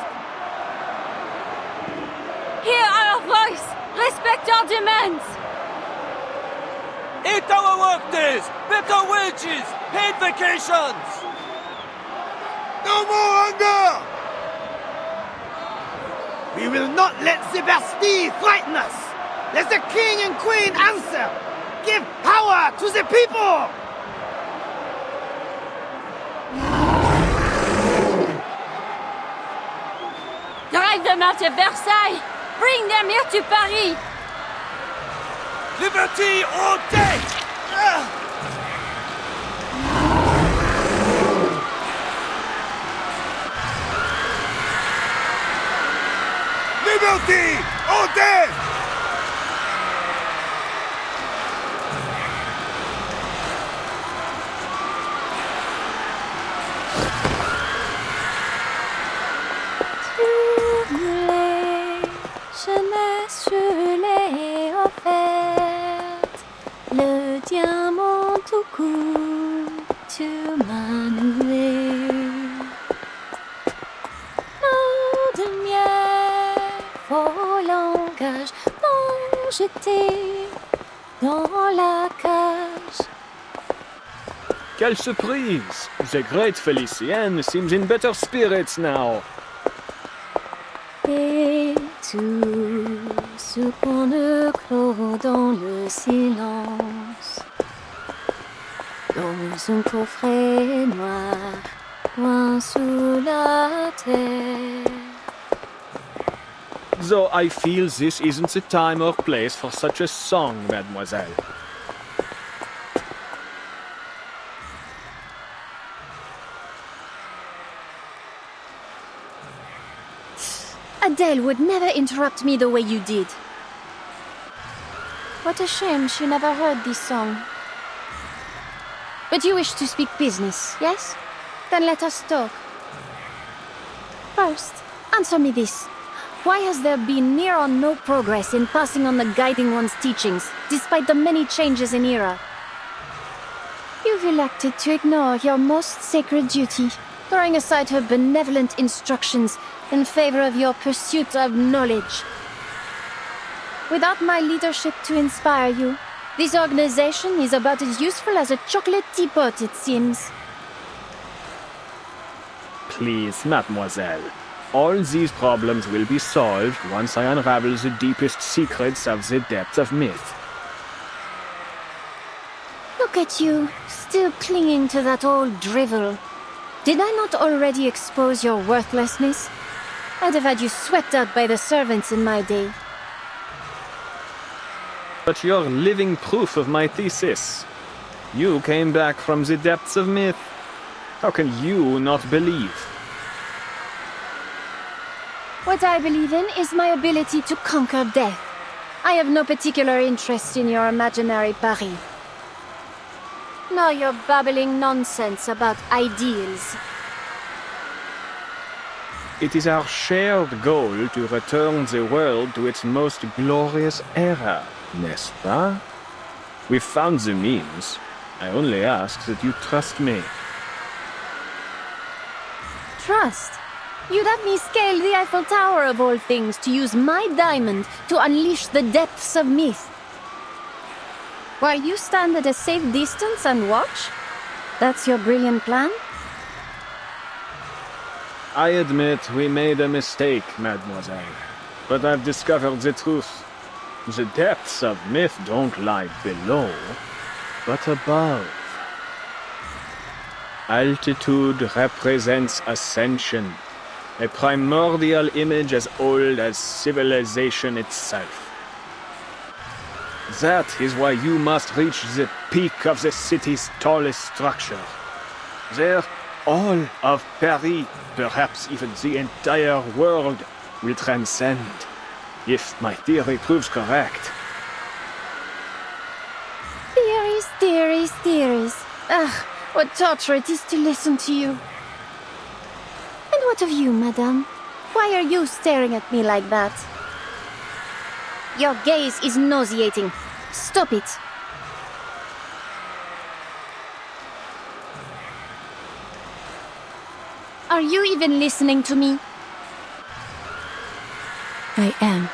Hear our voice! Respect our demands! Eat our work days! Better wages! Paid vacations! No more hunger! We will not let the Bastille frighten us! Let the King and Queen answer! Give power to the people! Drive them out of Versailles! Bring them here to Paris! Liberty or death! Liberty or death! Jeunesse, je l'ai offerte. Le diamant tout court, tu m'as noué. L'eau de miel, faux langage, m'ont jeté dans la cage. Quelle surprise! The great Felicienne seems in better spirits now. Et tout ce qu'on ne clôt dans le silence, dans un coffret noir, loin sous la terre. Though I feel this isn't the time or place for such a song, mademoiselle. Adele would never interrupt me the way you did. What a shame she never heard this song. But you wish to speak business, yes? Then let us talk. First, answer me this. Why has there been near or no progress in passing on the Guiding One's teachings, despite the many changes in era? You've elected to ignore your most sacred duty, throwing aside her benevolent instructions in favor of your pursuit of knowledge. Without my leadership to inspire you, this organization is about as useful as a chocolate teapot, it seems. Please, mademoiselle. All these problems will be solved once I unravel the deepest secrets of the depths of myth. Look at you, still clinging to that old drivel. Did I not already expose your worthlessness? I'd have had you swept out by the servants in my day. But you're living proof of my thesis. You came back from the depths of myth. How can you not believe? What I believe in is my ability to conquer death. I have no particular interest in your imaginary Paris. Nor your babbling nonsense about ideals. It is our shared goal to return the world to its most glorious era, n'est-ce pas? We've found the means. I only ask that you trust me. Trust? You'd have me scale the Eiffel Tower of all things to use my diamond to unleash the depths of myth. While you stand at a safe distance and watch? That's your brilliant plan? I admit we made a mistake, mademoiselle. But I've discovered the truth. The depths of myth don't lie below, but above. Altitude represents ascension, a primordial image as old as civilization itself. That is why you must reach the peak of the city's tallest structure. There, all of Paris, perhaps even the entire world, will transcend, if my theory proves correct. Theories, theories, theories. Ah, what torture it is to listen to you. And what of you, madame? Why are you staring at me like that? Your gaze is nauseating. Stop it. Are you even listening to me? I am.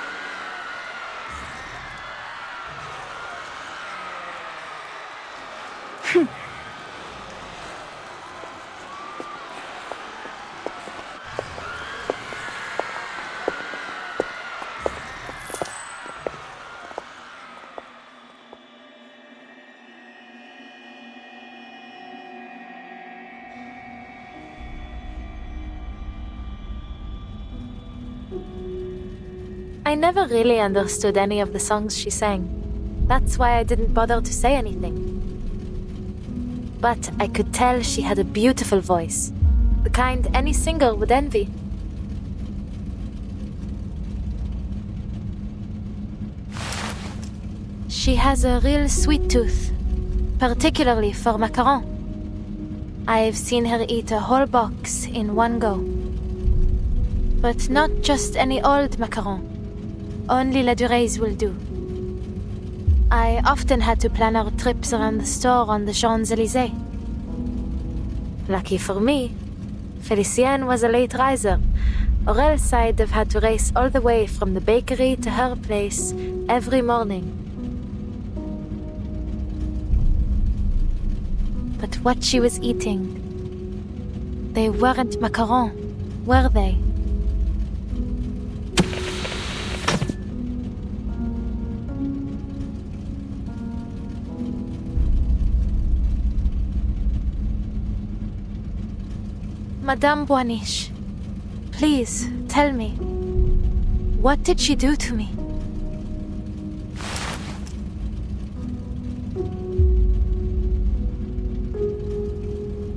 I never really understood any of the songs she sang. That's why I didn't bother to say anything. But I could tell she had a beautiful voice, the kind any singer would envy. She has a real sweet tooth, particularly for macaron. I've seen her eat a whole box in one go. But not just any old macaron. Only La Dure's will do. I often had to plan our trips around the store on the Champs-Élysées. Lucky for me, Felicienne was a late riser, or else I'd have had to race all the way from the bakery to her place every morning. But what she was eating, they weren't macaron, were they? Madame Boaniche, please tell me, what did she do to me?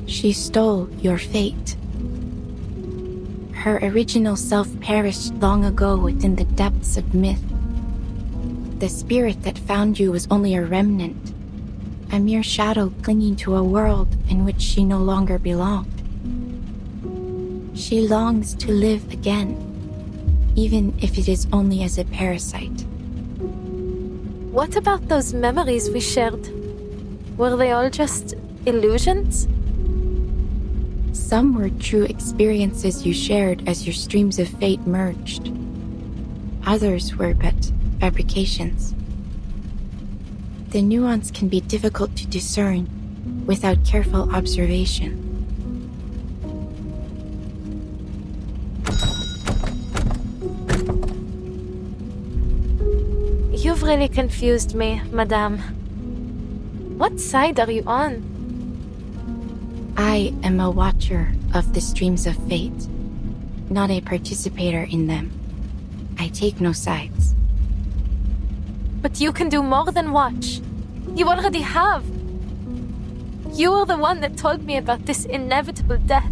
She stole your fate. Her original self perished long ago within the depths of myth. The spirit that found you was only a remnant, a mere shadow clinging to a world in which she no longer belonged. She longs to live again, even if it is only as a parasite. What about those memories we shared? Were they all just illusions? Some were true experiences you shared as your streams of fate merged. Others were but fabrications. The nuance can be difficult to discern without careful observation. You've really confused me, Madame. What side are you on? I am a watcher of the streams of fate, not a participator in them. I take no sides. But you can do more than watch. You already have. You were the one that told me about this inevitable death.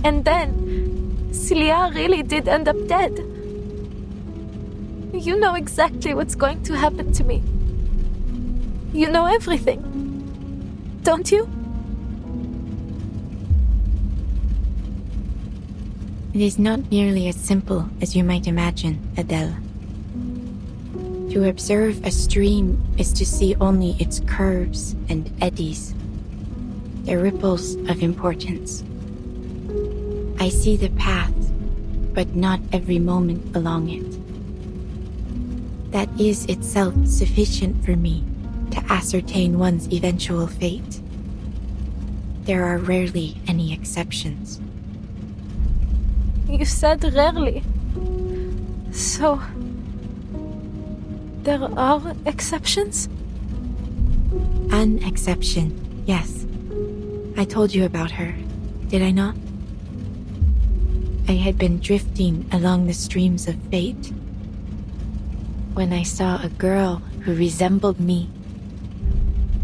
And then, Celia really did end up dead. You know exactly what's going to happen to me. You know everything. Don't you? It is not nearly as simple as you might imagine, Adele. To observe a stream is to see only its curves and eddies, the ripples of importance. I see the path, but not every moment along it. That is itself sufficient for me to ascertain one's eventual fate. There are rarely any exceptions. You said rarely. So, there are exceptions? An exception, yes. I told you about her, did I not? I had been drifting along the streams of fate when I saw a girl who resembled me,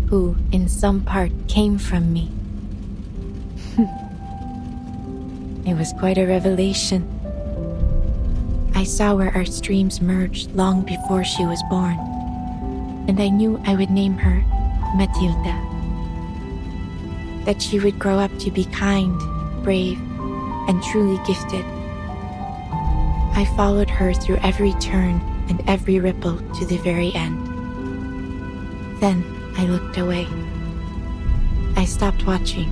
who in some part came from me. It was quite a revelation. I saw where our streams merged long before she was born, and I knew I would name her Matilda. That she would grow up to be kind, brave, and truly gifted. I followed her through every turn and every ripple to the very end. Then I looked away. I stopped watching.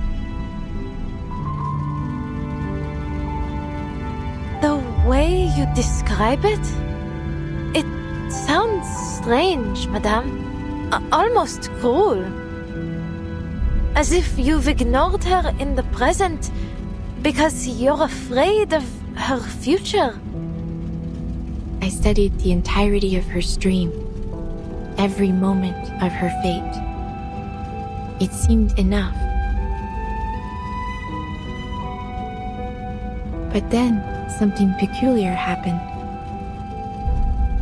The way you describe it? It sounds strange, Madame. Almost cruel. As if you've ignored her in the present because you're afraid of her future. I studied the entirety of her stream, every moment of her fate. It seemed enough. But then something peculiar happened.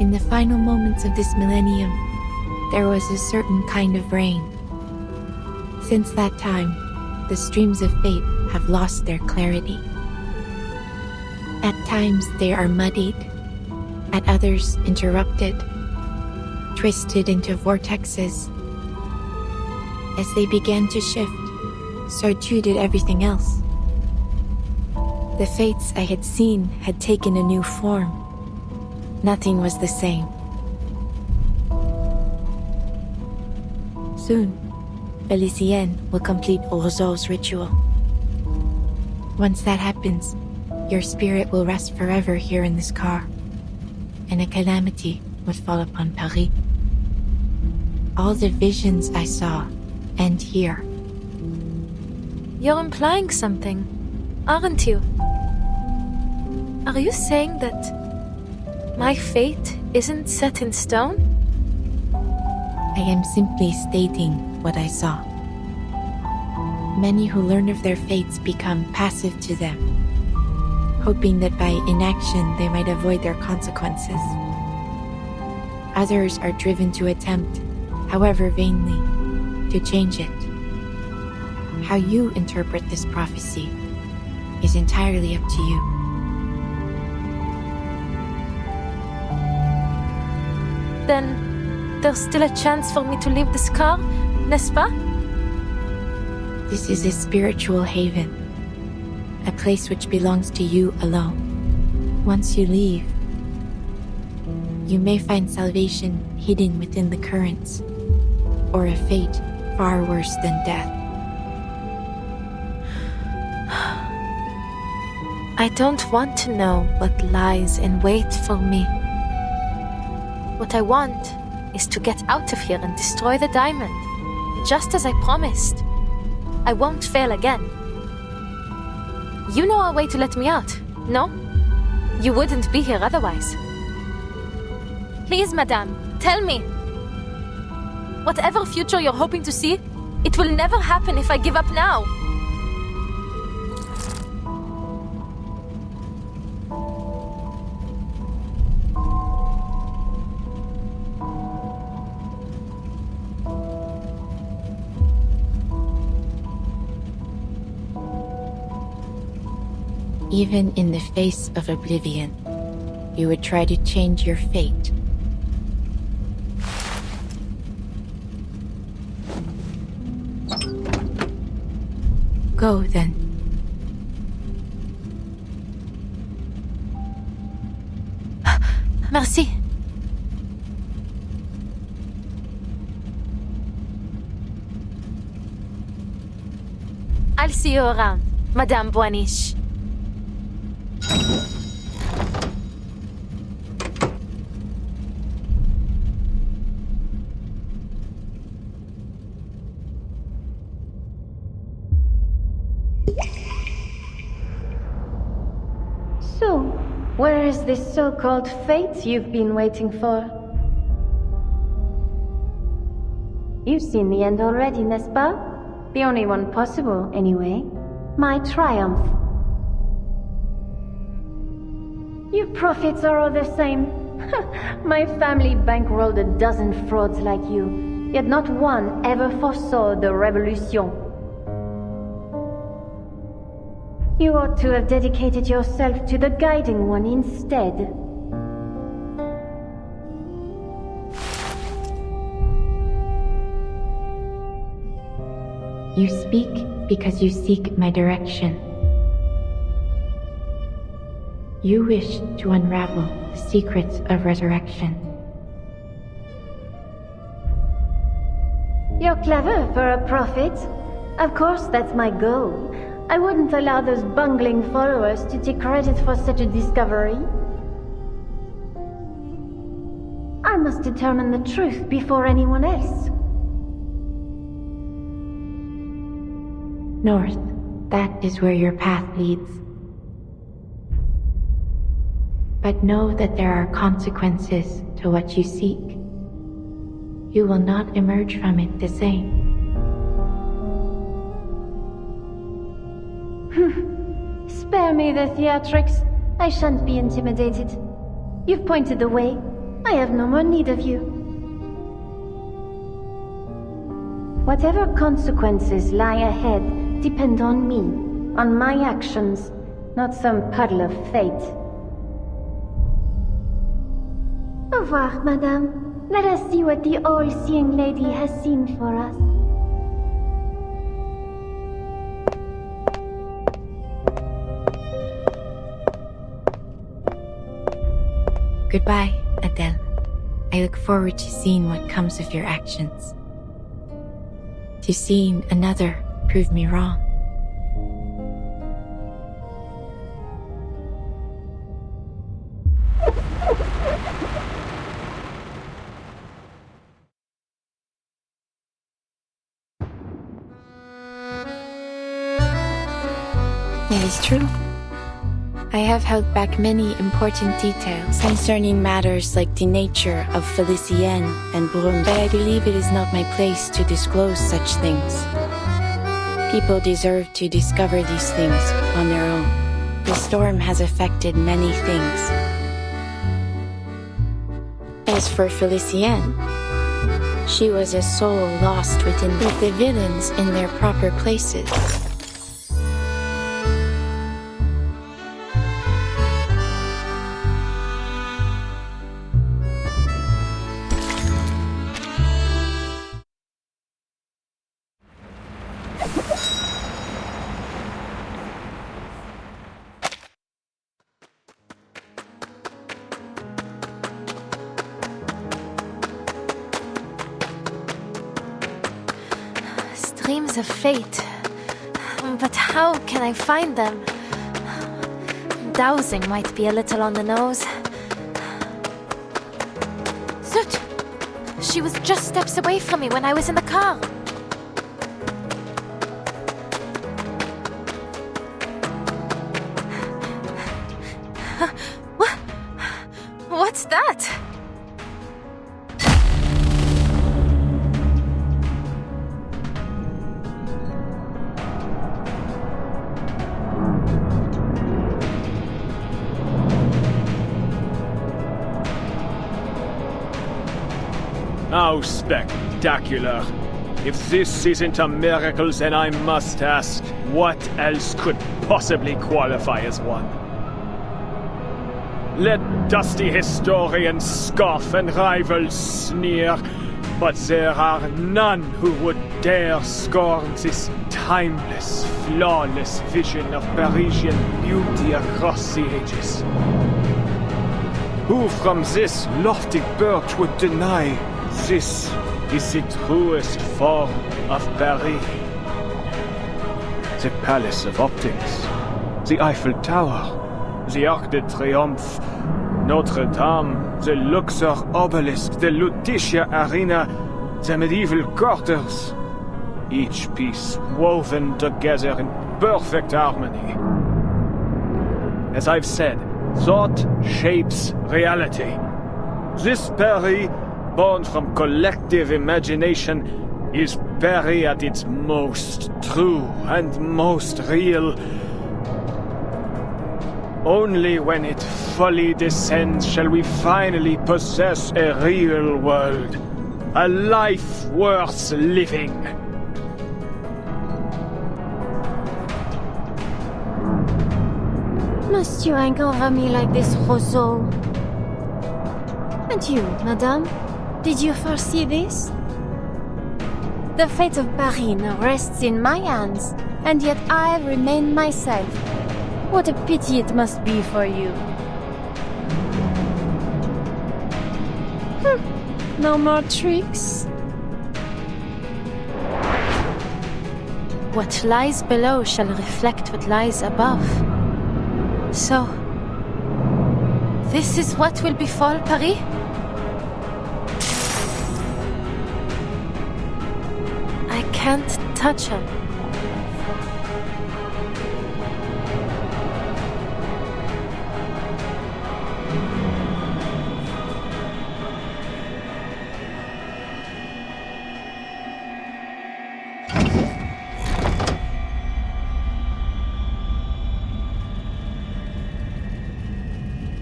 In the final moments of this millennium, there was a certain kind of rain. Since that time, the streams of fate have lost their clarity. At times they are muddied, at others interrupted, twisted into vortexes. As they began to shift, so too did everything else. The fates I had seen had taken a new form. Nothing was the same. Soon, Félicien will complete Roseau's ritual. Once that happens, your spirit will rest forever here in this car, and a calamity would fall upon Paris. All the visions I saw end here. You're implying something, aren't you? Are you saying that my fate isn't set in stone? I am simply stating what I saw. Many who learn of their fates become passive to them, hoping that by inaction they might avoid their consequences. Others are driven to attempt, however vainly, to change it. How you interpret this prophecy is entirely up to you. Then there's still a chance for me to leave this car, n'est-ce pas? This is a spiritual haven, a place which belongs to you alone. Once you leave, you may find salvation hidden within the currents, or a fate far worse than death. I don't want to know what lies in wait for me. What I want is to get out of here and destroy the diamond, just as I promised. I won't fail again. You know a way to let me out, no? You wouldn't be here otherwise. Please, madame, tell me. Whatever future you're hoping to see, it will never happen if I give up now. Even in the face of oblivion, you would try to change your fate. Go, then. Merci. I'll see you around, Madame Boiniche. So, where is this so-called fate you've been waiting for? You've seen the end already, n'est-ce pas? The only one possible, anyway. My triumph. You prophets are all the same. My family bankrolled a dozen frauds like you, yet not one ever foresaw the revolution. You ought to have dedicated yourself to the guiding one instead. You speak because you seek my direction. You wish to unravel the secrets of resurrection. You're clever for a prophet. Of course, that's my goal. I wouldn't allow those bungling followers to take credit for such a discovery. I must determine the truth before anyone else. North, that is where your path leads. But know that there are consequences to what you seek. You will not emerge from it the same. Spare me the theatrics. I shan't be intimidated. You've pointed the way. I have no more need of you. Whatever consequences lie ahead depend on me, on my actions, not some puddle of fate. Au revoir, madame. Let us see what the all-seeing lady has seen for us. Goodbye, Adele. I look forward to seeing what comes of your actions. To seeing another prove me wrong. It is true. I have held back many important details concerning matters like the nature of Félicien and Brune, but I believe it is not my place to disclose such things. People deserve to discover these things on their own. The storm has affected many things. As for Félicien, she was a soul lost within with the villains in their proper places. Streams of fate. But how can I find them? Dowsing might be a little on the nose. Zut! She was just steps away from me when I was in the car. What's that? How spectacular. If this isn't a miracle, then I must ask, what else could possibly qualify as one? Let dusty historians scoff and rivals sneer, but there are none who would dare scorn this timeless, flawless vision of Parisian beauty across the ages. Who from this lofty perch would deny this is the truest form of Paris? The Palace of Optics, the Eiffel Tower, the Arc de Triomphe, Notre Dame, the Luxor Obelisk, the Lutetia Arena, the medieval quarters, each piece woven together in perfect harmony. As I've said, thought shapes reality. This Paris, born from collective imagination, is Paris at its most true and most real. Only when it fully descends shall we finally possess a real world, a life worth living. Monsieur encourage me like this, Rousseau. And you, madame, did you foresee this? The fate of Paris now rests in my hands, and yet I remain myself. What a pity it must be for you. No more tricks? What lies below shall reflect what lies above. So, this is what will befall Paris? I can't touch him.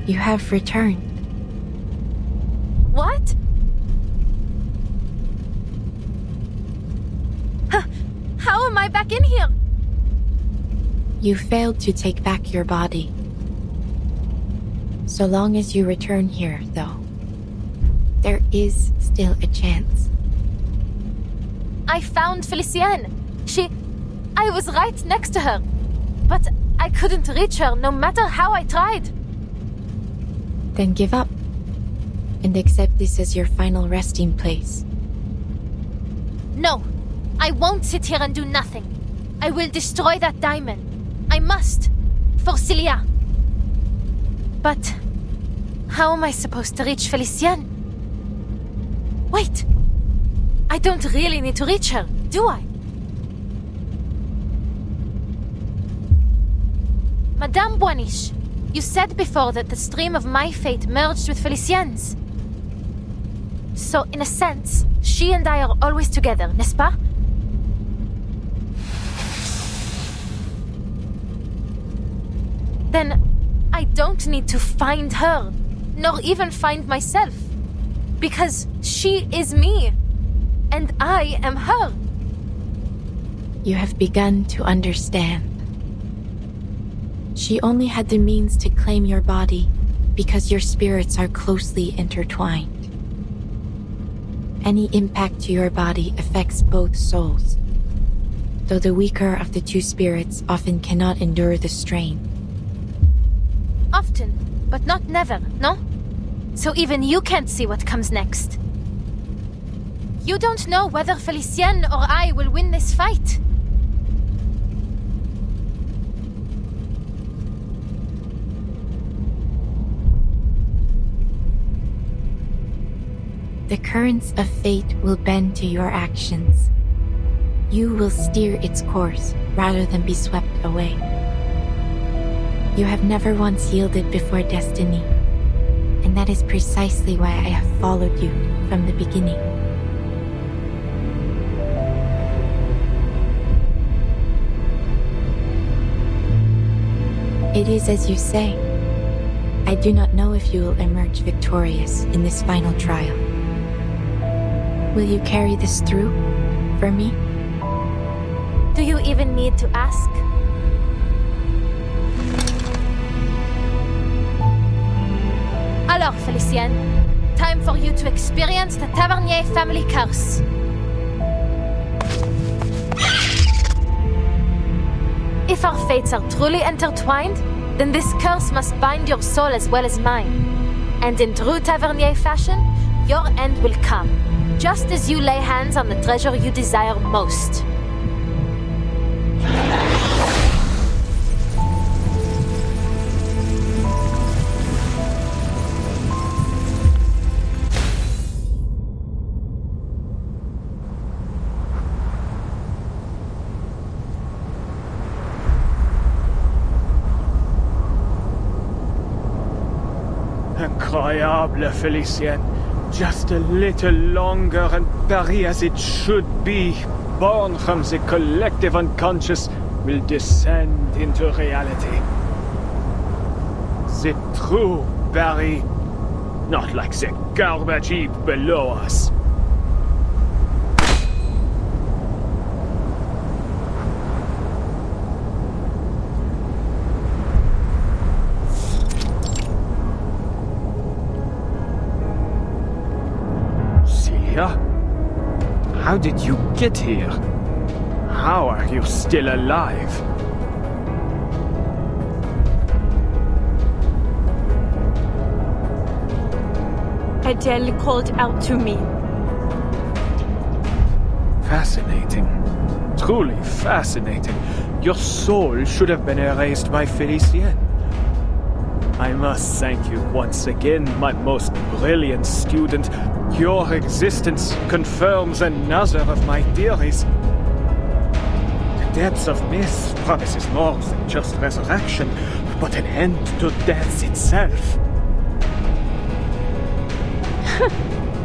You have returned. What? How am I back in here? You failed to take back your body. So long as you return here, though, there is still a chance. I found Felicienne. I was right next to her. But I couldn't reach her no matter how I tried. Then give up and accept this as your final resting place. No, I won't sit here and do nothing. I will destroy that diamond. I must, for Cilia. But how am I supposed to reach Felicienne? Wait, I don't really need to reach her, do I? Madame Boiniche, you said before that the stream of my fate merged with Felicienne's. So, in a sense, she and I are always together, n'est-ce pas? Then, I don't need to find her, nor even find myself. Because she is me, and I am her. You have begun to understand. She only had the means to claim your body because your spirits are closely intertwined. Any impact to your body affects both souls, though the weaker of the two spirits often cannot endure the strain. Often, but not never, no? So even you can't see what comes next. You don't know whether Felicienne or I will win this fight. The currents of fate will bend to your actions. You will steer its course rather than be swept away. You have never once yielded before destiny, and that is precisely why I have followed you from the beginning. It is as you say. I do not know if you will emerge victorious in this final trial. Will you carry this through for me? Do you even need to ask? Alors, Felicienne, time for you to experience the Tavernier family curse. If our fates are truly intertwined, then this curse must bind your soul as well as mine. And in true Tavernier fashion, your end will come, just as you lay hands on the treasure you desire most. Incroyable, Felicienne. Just a little longer and Paris as it should be, born from the collective unconscious, will descend into reality. The true Paris, not like the garbage heap below us. How did you get here? How are you still alive? Adele called out to me. Fascinating. Truly fascinating. Your soul should have been erased by Felicienne. I must thank you once again, my most brilliant student. Your existence confirms another of my theories. The depths of myth promises more than just resurrection, but an end to death itself.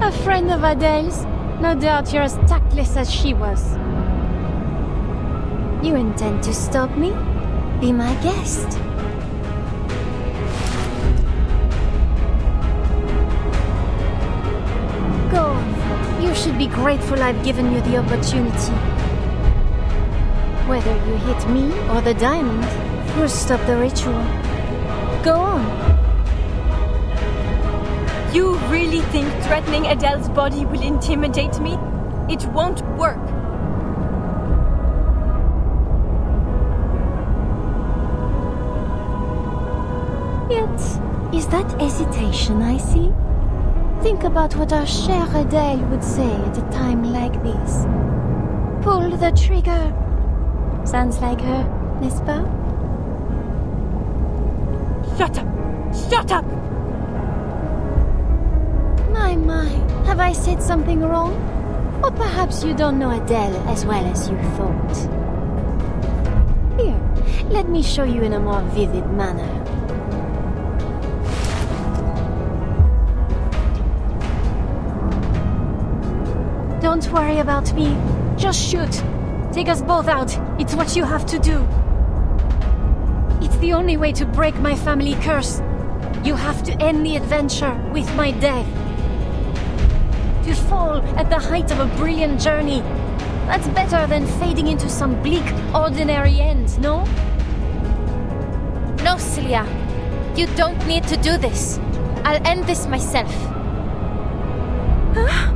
A friend of Adele's? No doubt you're as tactless as she was. You intend to stop me? Be my guest. Go on. You should be grateful I've given you the opportunity. Whether you hit me or the diamond, you'll stop the ritual. Go on. You really think to threatening Adele's body will intimidate me, it won't work. Yet, is that hesitation I see? Think about what our chère Adele would say at a time like this. Pull the trigger. Sounds like her, n'est-ce pas? Shut up! Shut up! My, have I said something wrong? Or perhaps you don't know Adele as well as you thought. Here, let me show you in a more vivid manner. Don't worry about me. Just shoot. Take us both out. It's what you have to do. It's the only way to break my family curse. You have to end the adventure with my death. To fall at the height of a brilliant journey. That's better than fading into some bleak, ordinary end, no? No, Celia. You don't need to do this. I'll end this myself. Huh?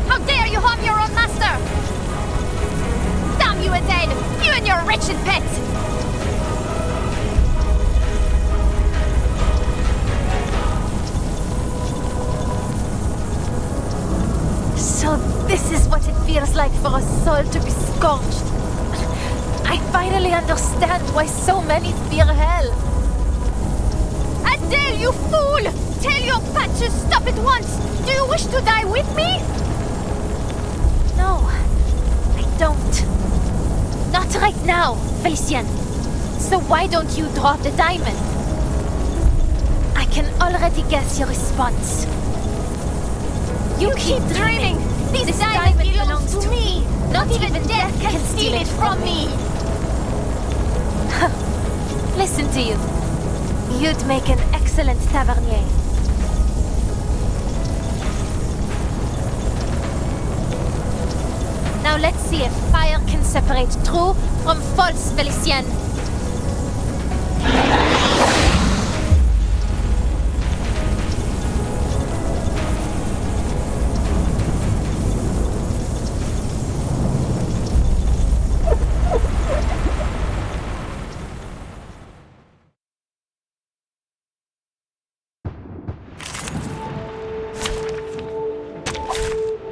How dare you harm your own master! Damn you, Adele! You and your wretched pet! So this is what it feels like for a soul to be scorched. I finally understand why so many fear hell. Adele, you fool! Tell your pet to stop at once! Do you wish to die with me? No, I don't. Not right now, Félicien. So why don't you draw the diamond? I can already guess your response. You keep dreaming! This diamond belongs to me! Not even death can steal it from me! Listen to you. You'd make an excellent tavernier. Now let's see if fire can separate true from false, Félicien.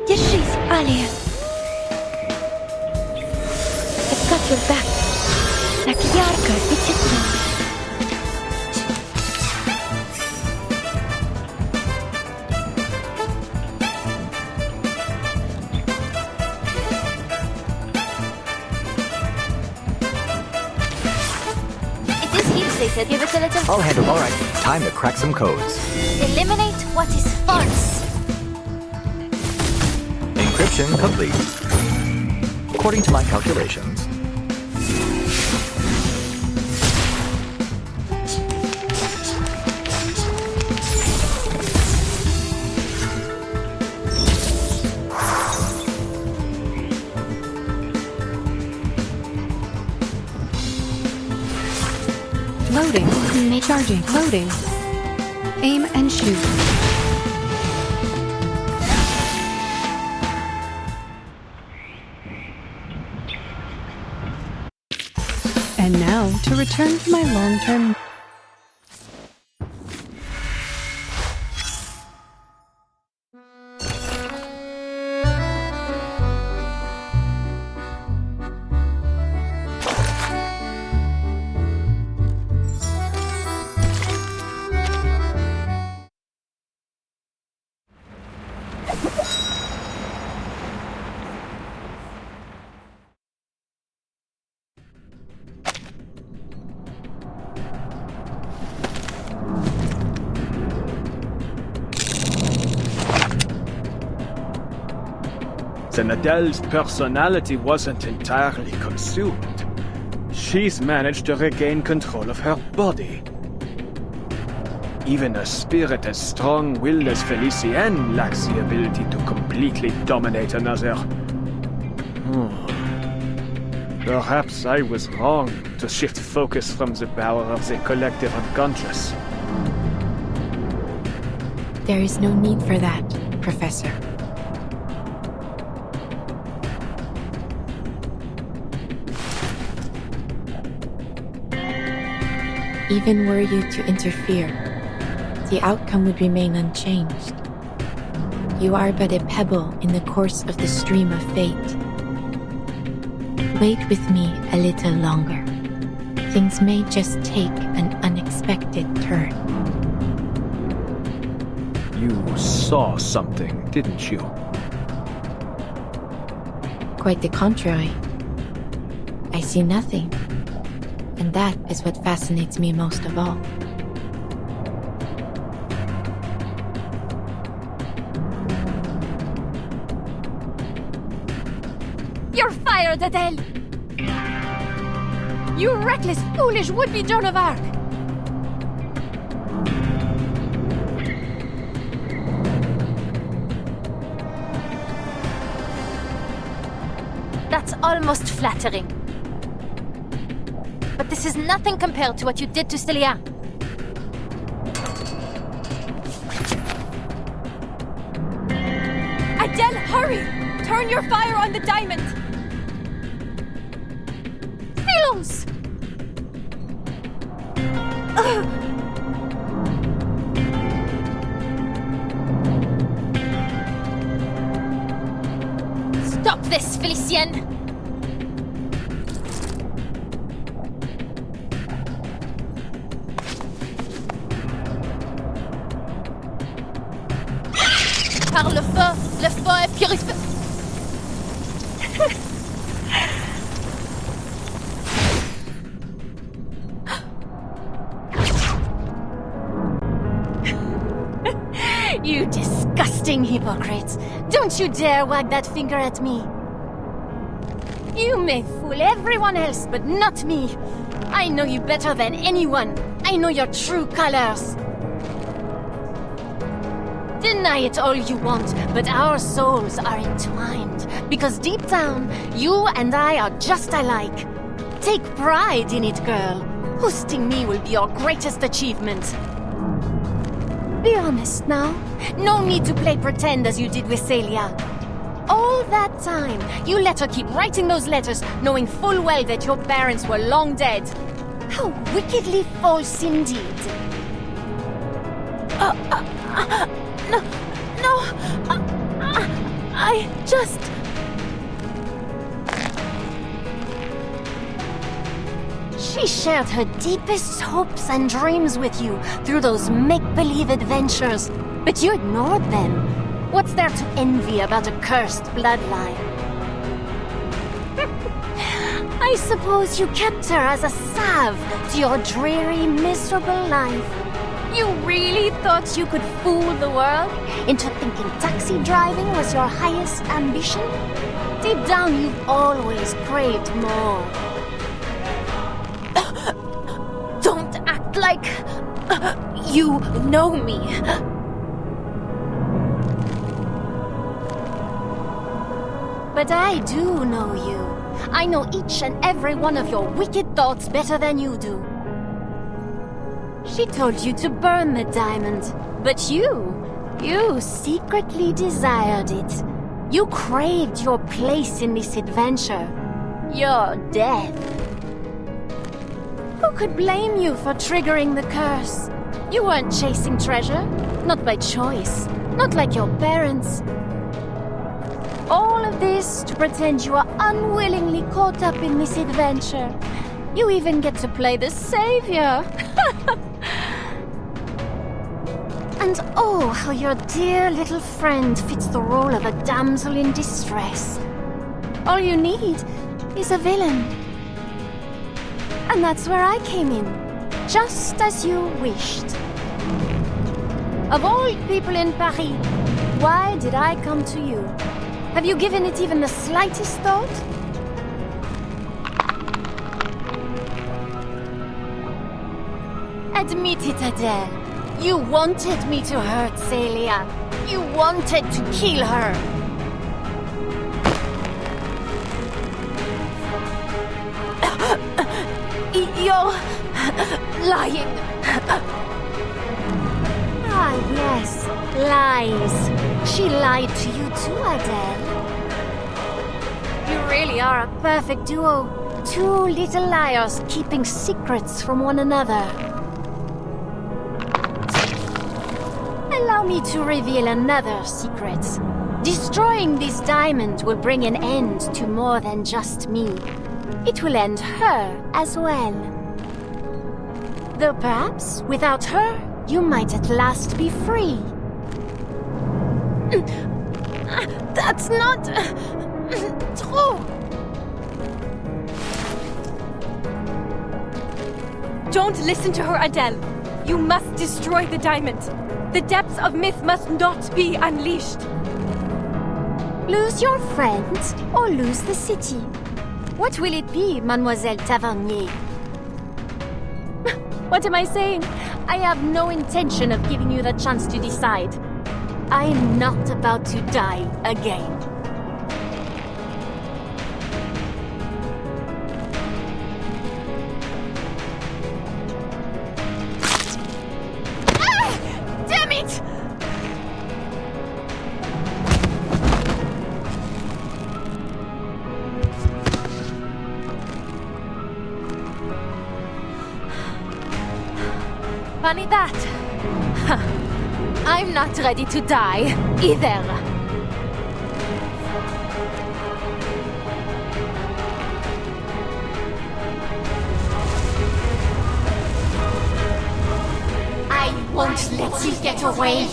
Jezus, allee. I've got your back. Так ярко, печально. It is easy to give it a little... I'll handle. All right. Time to crack some codes. Eliminate what is false. Encryption complete. According to my calculations, Loading. Charging. Loading. Aim and shoot. And now, to return to my long-term... Then Adele's personality wasn't entirely consumed. She's managed to regain control of her body. Even a spirit as strong-willed as Felicienne lacks the ability to completely dominate another. Perhaps I was wrong to shift focus from the power of the collective unconscious. There is no need for that, Professor. Even were you to interfere, the outcome would remain unchanged. You are but a pebble in the course of the stream of fate. Wait with me a little longer. Things may just take an unexpected turn. You saw something, didn't you? Quite the contrary. I see nothing. And that is what fascinates me most of all. You're fired, Adele! You reckless, foolish would-be Joan of Arc! That's almost flattering. But this is nothing compared to what you did to Celia. Adele, hurry! Turn your fire on the diamond! Silence! Stop this, Felicienne! Par le feu est purifié. You disgusting hypocrite! Don't you dare wag that finger at me! You may fool everyone else, but not me! I know you better than anyone! I know your true colors! Deny it all you want, but our souls are entwined. Because deep down, you and I are just alike. Take pride in it, girl. Hosting me will be your greatest achievement. Be honest now. No need to play pretend as you did with Celia. All that time, you let her keep writing those letters, knowing full well that your parents were long dead. How wickedly false indeed. No, I just... She shared her deepest hopes and dreams with you through those make-believe adventures, but you ignored them. What's there to envy about a cursed bloodline? I suppose you kept her as a salve to your dreary, miserable life. You really thought you could fool the world into thinking taxi driving was your highest ambition? Deep down, you've always craved more. Don't act like you know me. But I do know you. I know each and every one of your wicked thoughts better than you do. She told you to burn the diamond, but you secretly desired it. You craved your place in this adventure. Your death. Who could blame you for triggering the curse? You weren't chasing treasure, not by choice, not like your parents. All of this to pretend you are unwillingly caught up in this adventure. You even get to play the savior. And oh, how your dear little friend fits the role of a damsel in distress. All you need is a villain. And that's where I came in, just as you wished. Of all people in Paris, why did I come to you? Have you given it even the slightest thought? Admit it, Adele. You wanted me to hurt Celia. You wanted to kill her. You're lying. Ah, yes, lies. She lied to you too, Adele. You really are a perfect duo. Two little liars keeping secrets from one another. Allow me to reveal another secret. Destroying this diamond will bring an end to more than just me. It will end her as well. Though perhaps, without her, you might at last be free. That's not true. Don't listen to her, Adele. You must destroy the diamond. The depths of myth must not be unleashed. Lose your friends or lose the city. What will it be, Mademoiselle Tavernier? What am I saying? I have no intention of giving you the chance to decide. I am not about to die again. Ah! Damn it! Funny that. I'm not ready to die, either. I won't let you get away.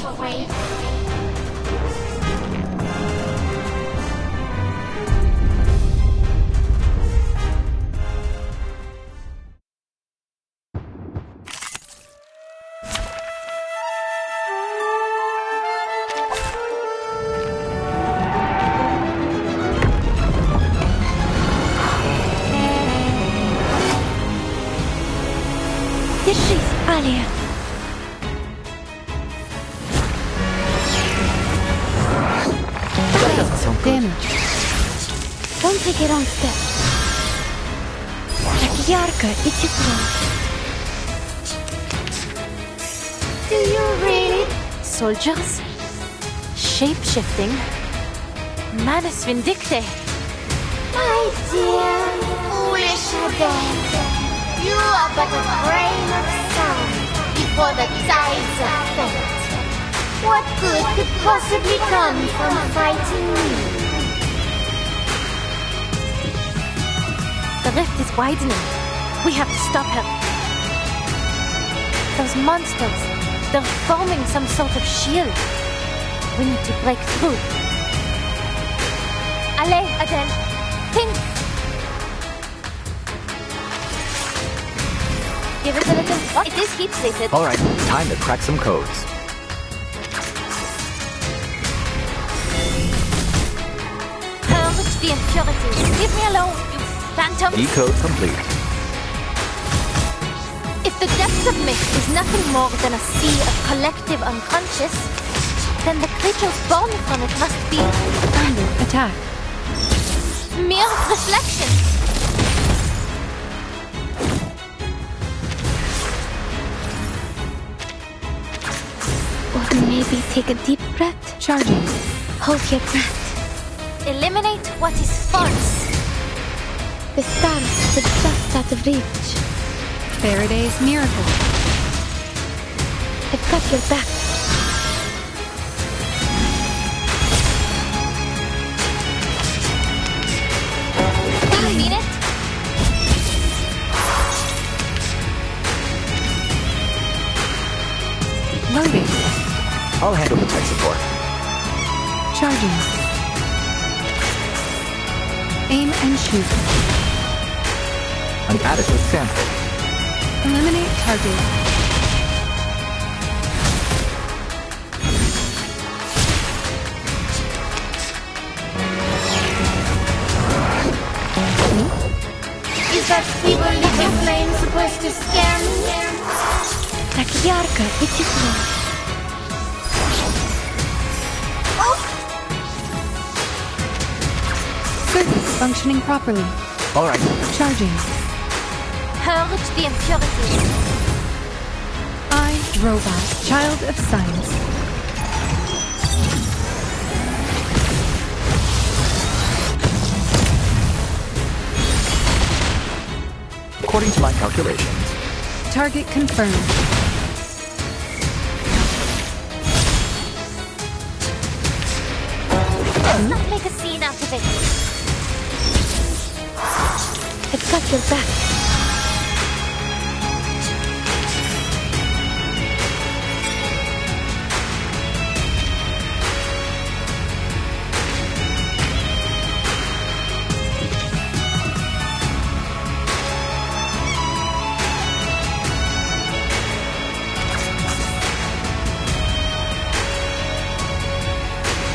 Держись, Алия. That doesn't sound good. Don't take a wrong step. Так ярко и тепло. Do you really? Soldiers? Shape-shifting? Manus Vindicte? My dear, foolish Adele. You are but a grain of sand before the tides of fate. What good could possibly come from fighting me? The rift is widening. We have to stop her. Those monsters, they're forming some sort of shield. We need to break through. Allez, Adele, think! Give it a little. What? It is heat-plated. All right, time to crack some codes. Purge the impurities. Leave me alone, you phantoms. Decode complete. If the depths of myth is nothing more than a sea of collective unconscious, then the creatures born from it must be under attack. Mere reflections. Or maybe take a deep breath. Charging. Hold your breath. Eliminate what is false. The stars were just out of reach. Faraday's miracle. I've got your back. Do you mean it? Loading. I'll handle the tech support. Charging. Aim and shoot. An adequate sample. Eliminate target. Is that feeble little flame supposed to scare me? I Так ярко и тепло. Circuits functioning properly. All right. Charging. Purge the impurities. I, Robot, Child of Science. According to my calculations. Target confirmed. Let's not make a scene out of it. I've got your back.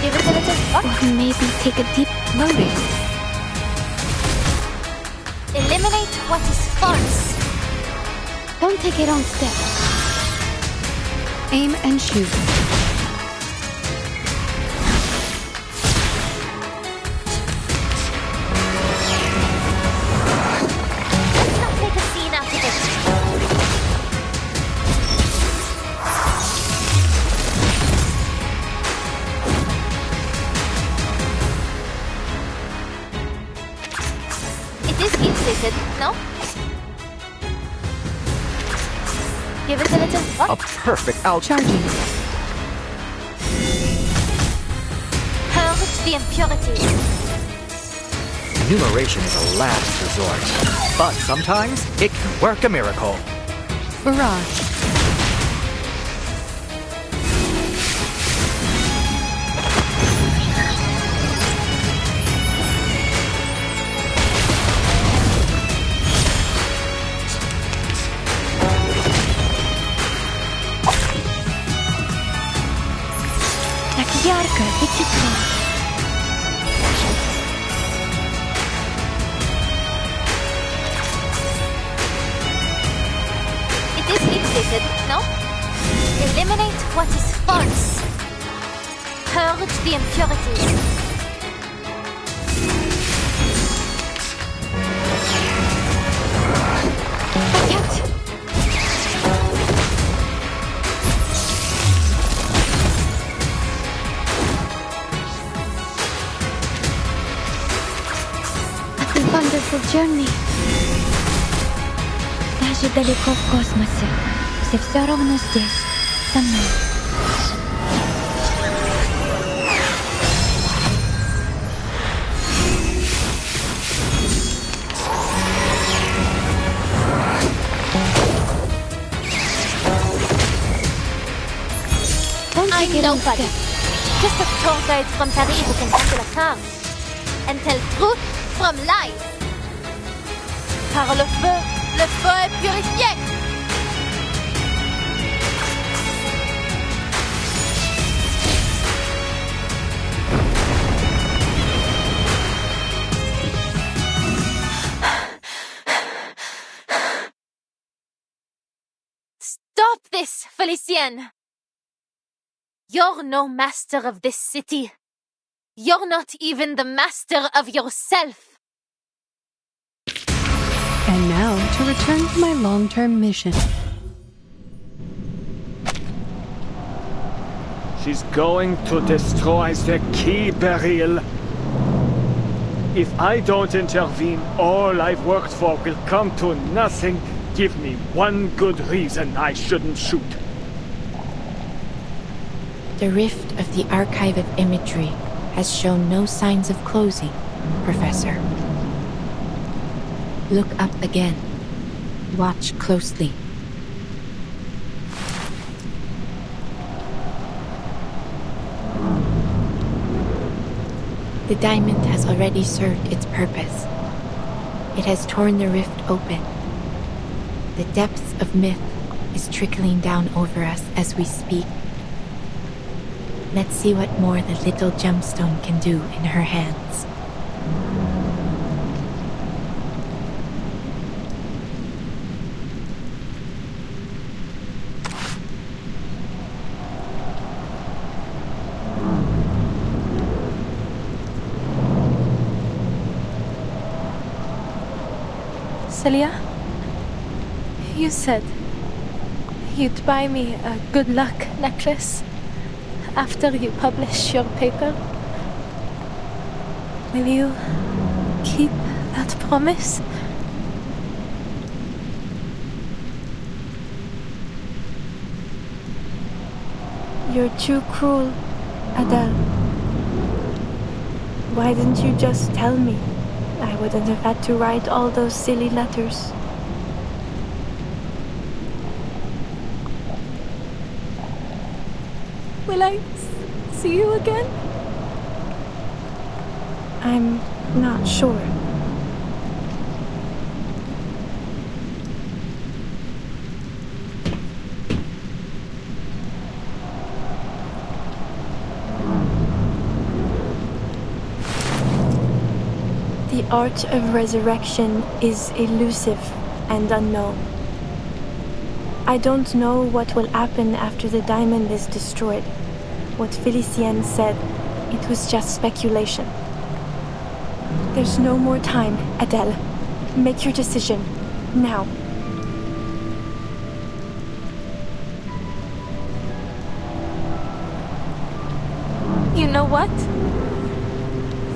Give it a little fuck. Or maybe take a deep Loading. Eliminate what is false. Don't take a wrong step. Aim and shoot. Let's not make a scene out of it. It is heat-treated, no? Give it a little fuck. A perfect out. Charging. Purge the impurities. Enumeration is a last resort. But sometimes it can work a miracle. Barrage. Так ярко и тепло. It is heat-treated, no? Eliminate what is false. Purge the impurities. What a wonderful journey. Даже далеко в космосе. Все равно здесь, со мной. I'm nobody. Just a tour guide from Paris who can handle a car. And tell truth from lies. Par le feu est purifié. Stop this, Felicienne! You're no master of this city. You're not even the master of yourself. And now to return to my long-term mission. She's going to destroy the key, Beryl. If I don't intervene, all I've worked for will come to nothing. Give me one good reason I shouldn't shoot. The rift of the archive of imagery has shown no signs of closing, Professor. Look up again. Watch closely. The diamond has already served its purpose. It has torn the rift open. The depths of myth is trickling down over us as we speak. Let's see what more the little gemstone can do in her hands. Celia, you said you'd buy me a good luck necklace after you publish your paper. Will you keep that promise? You're too cruel, Adele. Why didn't you just tell me? I wouldn't have had to write all those silly letters. Will I see you again? I'm not sure. The art of resurrection is elusive and unknown. I don't know what will happen after the diamond is destroyed. What Felicienne said, it was just speculation. There's no more time, Adele. Make your decision. Now. You know what?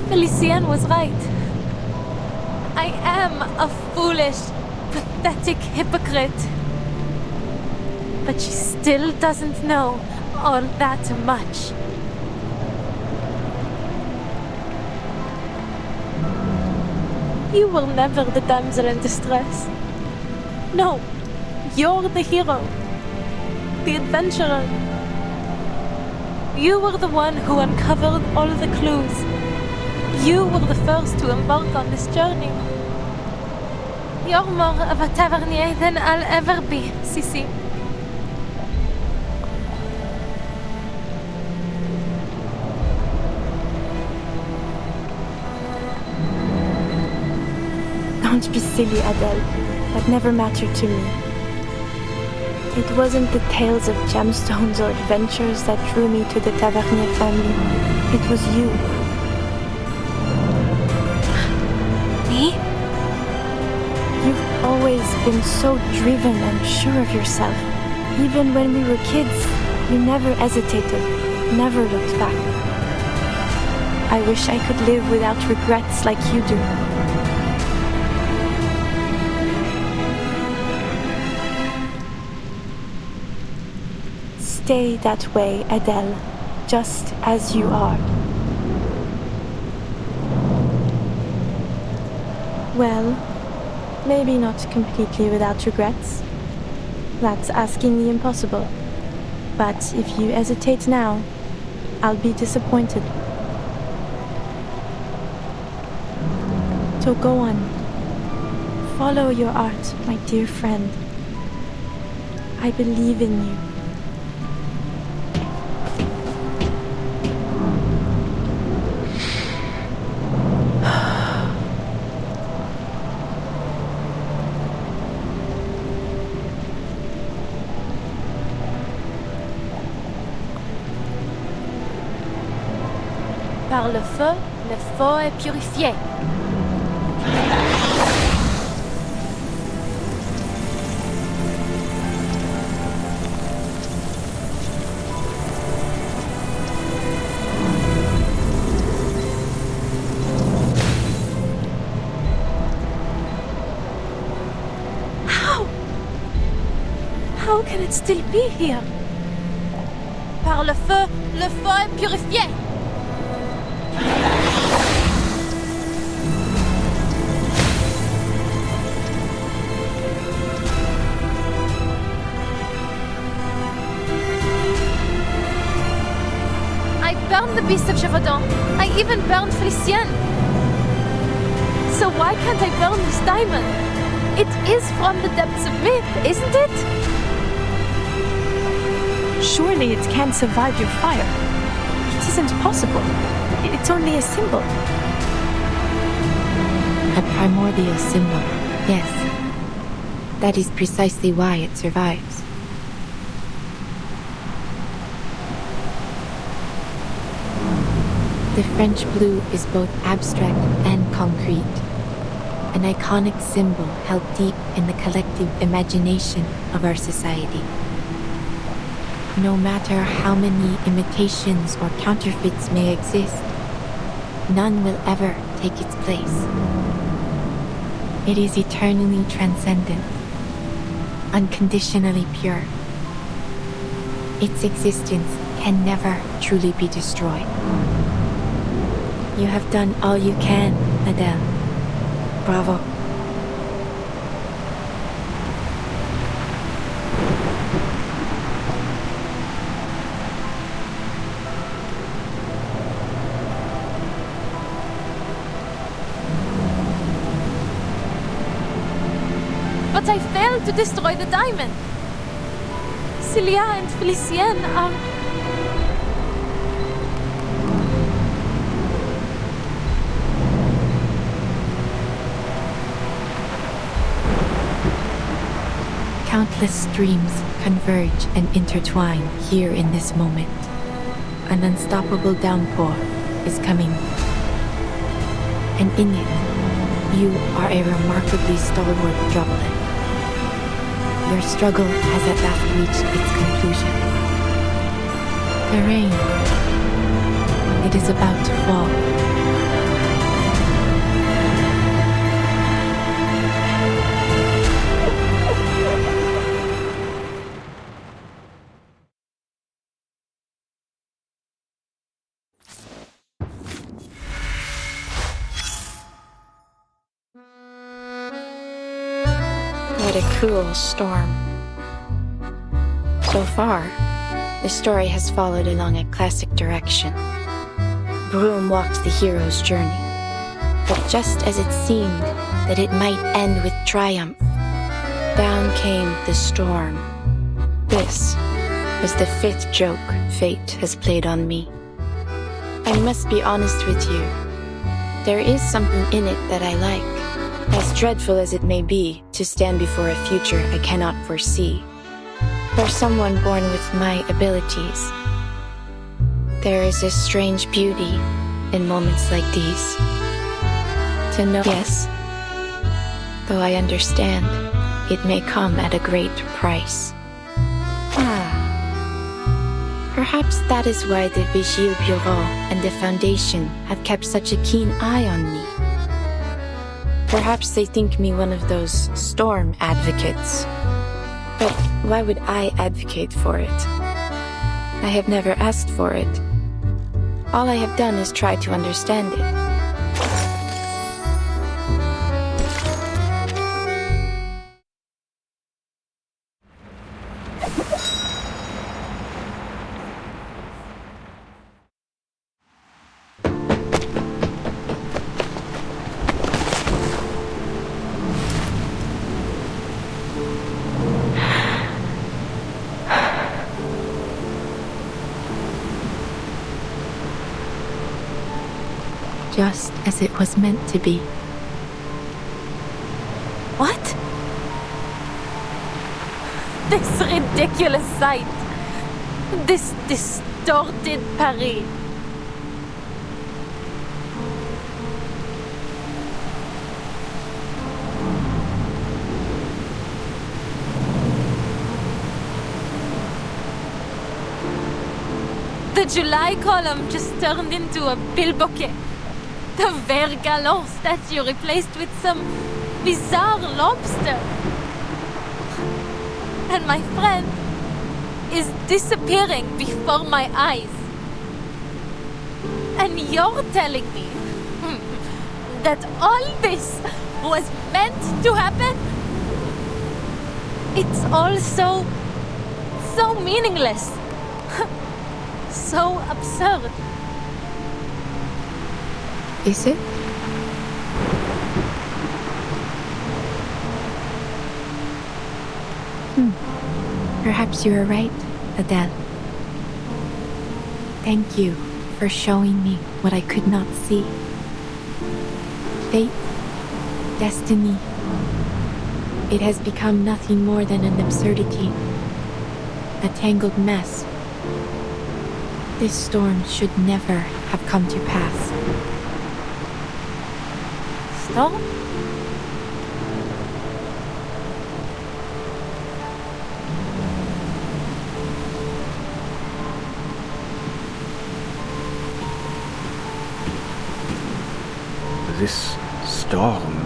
Felicienne was right. I am a foolish, pathetic hypocrite. But she still doesn't know all that much. You were never the damsel in distress. No, you're the hero, the adventurer. You were the one who uncovered all the clues. You were the first to embark on this journey. You're more of a tavernier than I'll ever be, Sissi. Don't be silly, Adele. That never mattered to me. It wasn't the tales of gemstones or adventures that drew me to the Tavernier family. It was you. Me? You've always been so driven and sure of yourself. Even when we were kids, you never hesitated, never looked back. I wish I could live without regrets like you do. Stay that way, Adele, just as you are. Well, maybe not completely without regrets. That's asking the impossible. But if you hesitate now, I'll be disappointed. So go on. Follow your art, my dear friend. I believe in you. Par le feu est purifié. How can it still be here? Par le feu est purifié. I burned the beast of Gévaudan. I even burned Felicienne. So why can't I burn this diamond? It is from the depths of myth, isn't it? Surely it can't survive your fire. It isn't possible. It's only a symbol. A primordial symbol, yes. That is precisely why it survives. The French blue is both abstract and concrete. an iconic symbol held deep in the collective imagination of our society. No matter how many imitations or counterfeits may exist, none will ever take its place. It is eternally transcendent, unconditionally pure. Its existence can never truly be destroyed. You have done all you can, Adele. Bravo. But I failed to destroy the diamond. Celia and Felicienne are... Countless streams converge and intertwine here in this moment. An unstoppable downpour is coming. And in it, you are a remarkably stalwart droplet. Your struggle has at last reached its conclusion. The rain, it is about to fall. What a cruel storm. So far, the story has followed along a classic direction. Broom walked the hero's journey. But just as it seemed that it might end with triumph, down came the storm. This was the 5th joke fate has played on me. I must be honest with you. There is something in it that I like. As dreadful as it may be to stand before a future I cannot foresee, for someone born with my abilities, there is a strange beauty in moments like these. To know, yes, though I understand, it may come at a great price. Perhaps that is why the Vigile Bureau and the Foundation have kept such a keen eye on me. Perhaps they think me one of those storm advocates. But why would I advocate for it? I have never asked for it. All I have done is try to understand it. Just as it was meant to be. What? This ridiculous sight. This distorted Paris. The July column just turned into a bilboquet. The Vert Galant statue replaced with some bizarre lobster. And my friend is disappearing before my eyes. And you're telling me that all this was meant to happen? It's all so meaningless. So absurd. Is it? Perhaps you are right, Adele. Thank you for showing me what I could not see. Fate, destiny. It has become nothing more than an absurdity, a tangled mess. This storm should never have come to pass. Storm? This storm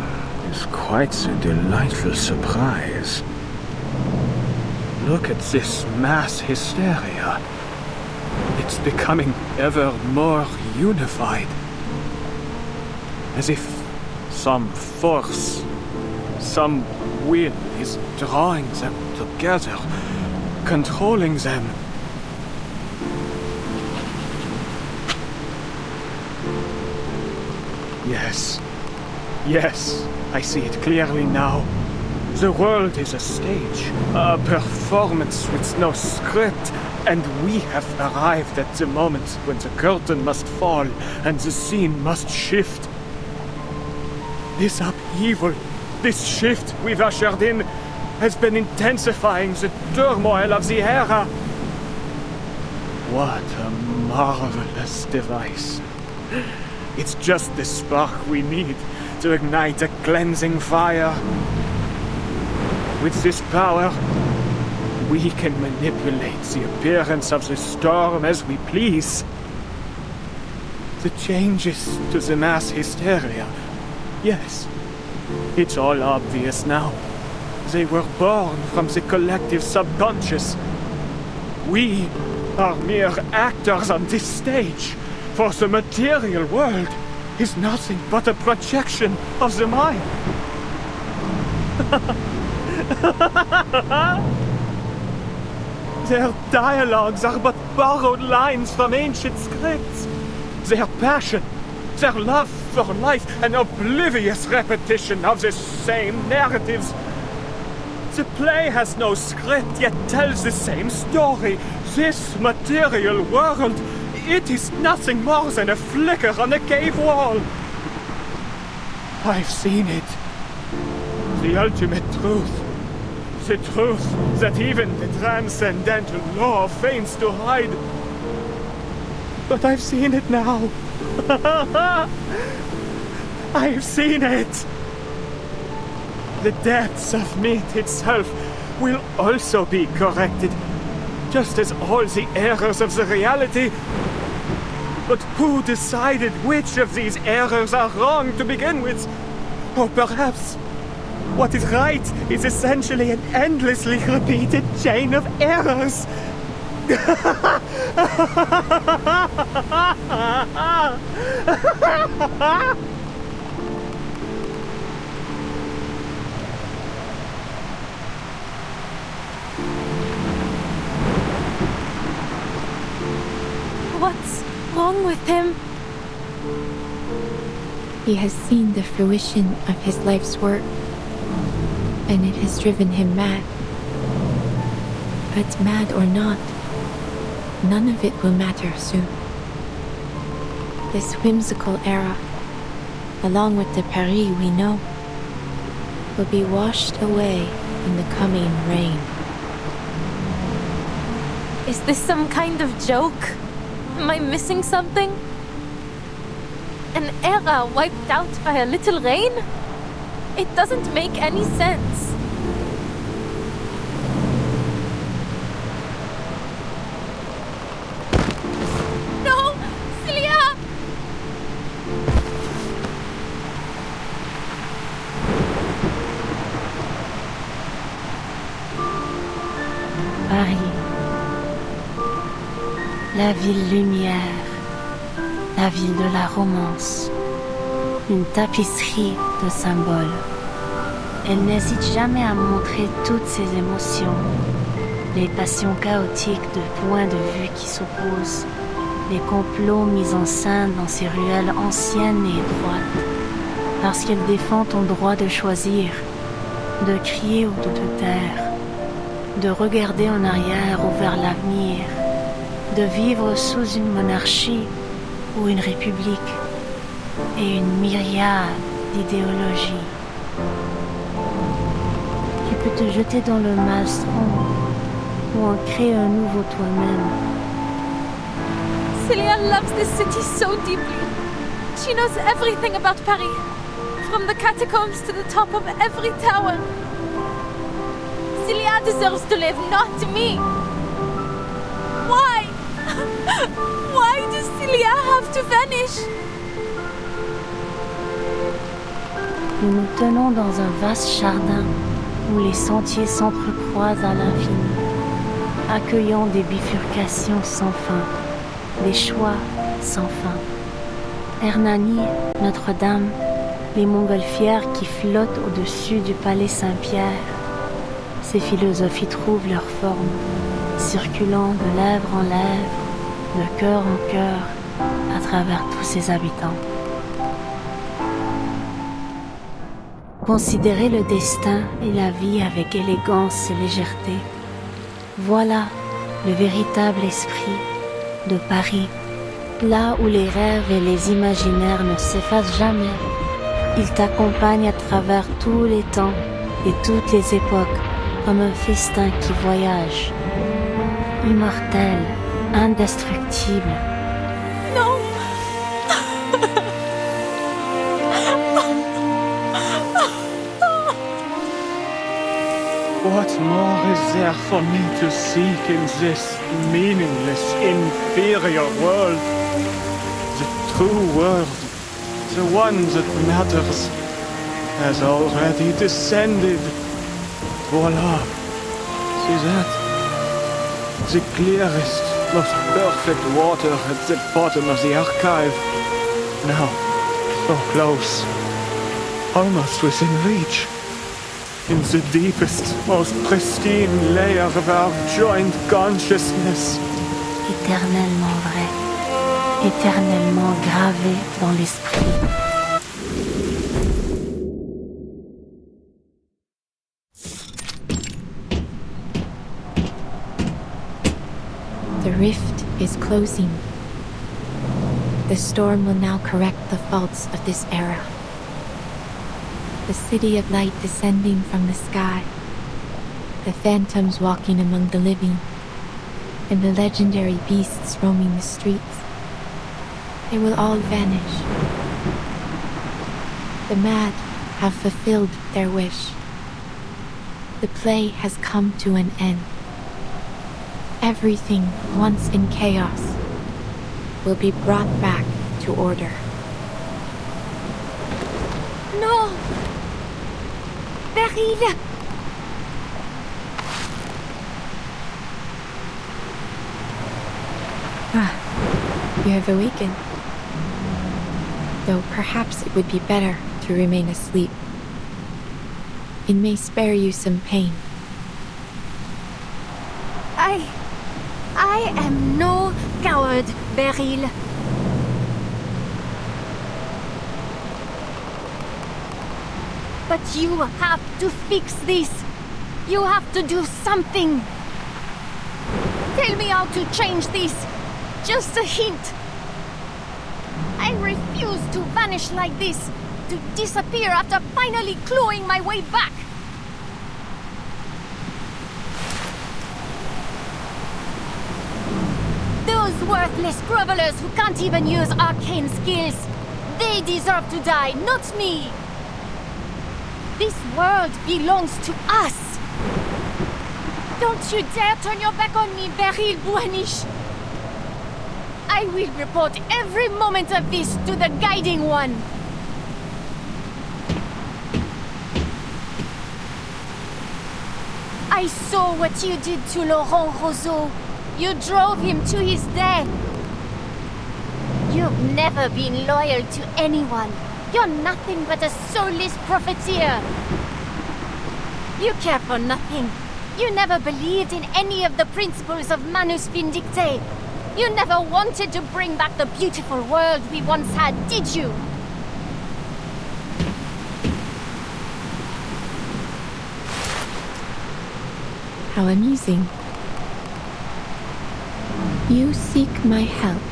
is quite a delightful surprise. Look at this mass hysteria. It's becoming ever more unified. As if some force, some will is drawing them together, controlling them. Yes, I see it clearly now. The world is a stage, a performance with no script, and we have arrived at the moment when the curtain must fall and the scene must shift. This upheaval, this shift we've ushered in, has been intensifying the turmoil of the era. What a marvelous device. It's just the spark we need to ignite a cleansing fire. With this power, we can manipulate the appearance of the storm as we please. The changes to the mass hysteria, yes, it's all obvious now. They were born from the collective subconscious. We are mere actors on this stage, for the material world is nothing but a projection of the mind. Their dialogues are but borrowed lines from ancient scripts. Their passion, their love for life, an oblivious repetition of the same narratives. The play has no script, yet tells the same story. This material world, it is nothing more than a flicker on a cave wall. I've seen it. The ultimate truth. The truth that even the transcendental law feigns to hide. But I've seen it now. I've seen it. The depths of myth itself will also be corrected, just as all the errors of the reality. But who decided which of these errors are wrong to begin with? Or perhaps what is right is essentially an endlessly repeated chain of errors. What's wrong with him? He has seen the fruition of his life's work, and it has driven him mad. But mad or not, none of it will matter soon. This whimsical era, along with the Paris we know, will be washed away in the coming rain. Is this some kind of joke? Am I missing something? An era wiped out by a little rain? It doesn't make any sense. No! Celia! Paris. La ville lumière. La ville de la romance. Une tapisserie de symboles. Elle n'hésite jamais à montrer toutes ses émotions, les passions chaotiques de points de vue qui s'opposent, les complots mis en scène dans ces ruelles anciennes et étroites, parce qu'elle défend ton droit de choisir, de crier ou de te taire, de regarder en arrière ou vers l'avenir, de vivre sous une monarchie ou une république, et une myriade d'idéologies. Tu peux te jeter dans le maelstrom ou en créer un nouveau toi-même. Celia loves this city so deeply. She knows everything about Paris, from the catacombs to the top of every tower. Celia deserves to live, not me. Why? Why does Celia have to vanish? Nous nous tenons dans un vaste jardin où les sentiers s'entrecroisent à l'infini, accueillant des bifurcations sans fin, des choix sans fin. Hernani, Notre-Dame, les montgolfières qui flottent au-dessus du palais Saint-Pierre. Ces philosophies trouvent leur forme, circulant de lèvre en lèvre, de cœur en cœur, à travers tous ses habitants. Considérer le destin et la vie avec élégance et légèreté. Voilà le véritable esprit de Paris, là où les rêves et les imaginaires ne s'effacent jamais. Il t'accompagne à travers tous les temps et toutes les époques comme un festin qui voyage. Immortel, indestructible. Non! What more is there for me to seek in this meaningless, inferior world? The true world, the one that matters, has already descended. Voila! See that? The clearest, most perfect water at the bottom of the archive. Now, so close, almost within reach. In the deepest, most pristine layer of our joint consciousness. Éternellement vrai, éternellement gravé dans l'esprit. The rift is closing. The storm will now correct the faults of this era. The city of light descending from the sky, the phantoms walking among the living, and the legendary beasts roaming the streets. They will all vanish. The mad have fulfilled their wish. The play has come to an end. Everything once in chaos will be brought back to order. No! Beryl! You have awakened. Though perhaps it would be better to remain asleep. It may spare you some pain. I am no coward, Beryl. But you have to fix this. You have to do something. Tell me how to change this. Just a hint. I refuse to vanish like this, to disappear after finally clawing my way back. Those worthless grovelers who can't even use arcane skills, they deserve to die, not me. This world belongs to us. Don't you dare turn your back on me, Beryl Buanish. I will report every moment of this to the Guiding One. I saw what you did to Laurent Roseau. You drove him to his death. You've never been loyal to anyone. You're nothing but a soulless profiteer. You care for nothing. You never believed in any of the principles of Manus Vindicte. You never wanted to bring back the beautiful world we once had, did you? How amusing. You seek my help,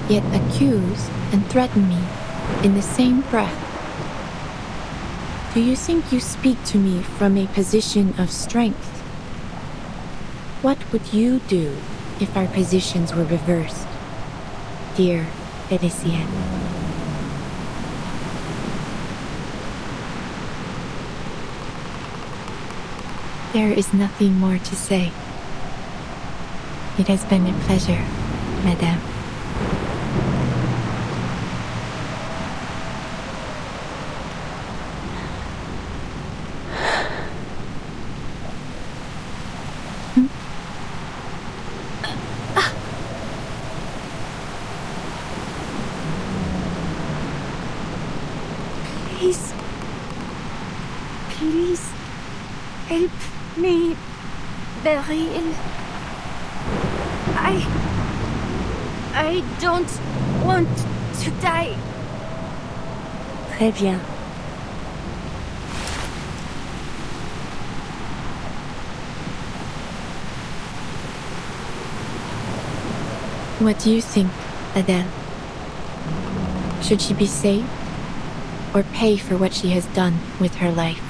yet accuse and threaten me in the same breath. Do you think you speak to me from a position of strength? What would you do if our positions were reversed, dear Félicien? There is nothing more to say. It has been a pleasure, Madame. Please. Please. Help me, Beryl. I don't want to die. Très bien. What do you think, Adele? Should she be saved or pay for what she has done with her life?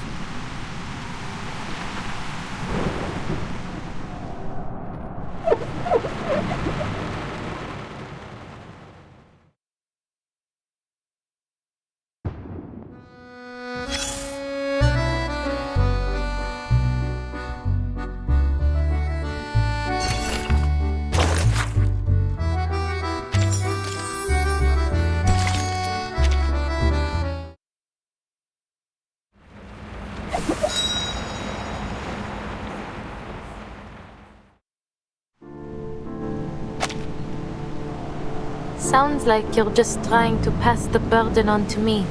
Sounds like you're just trying to pass the burden on to me.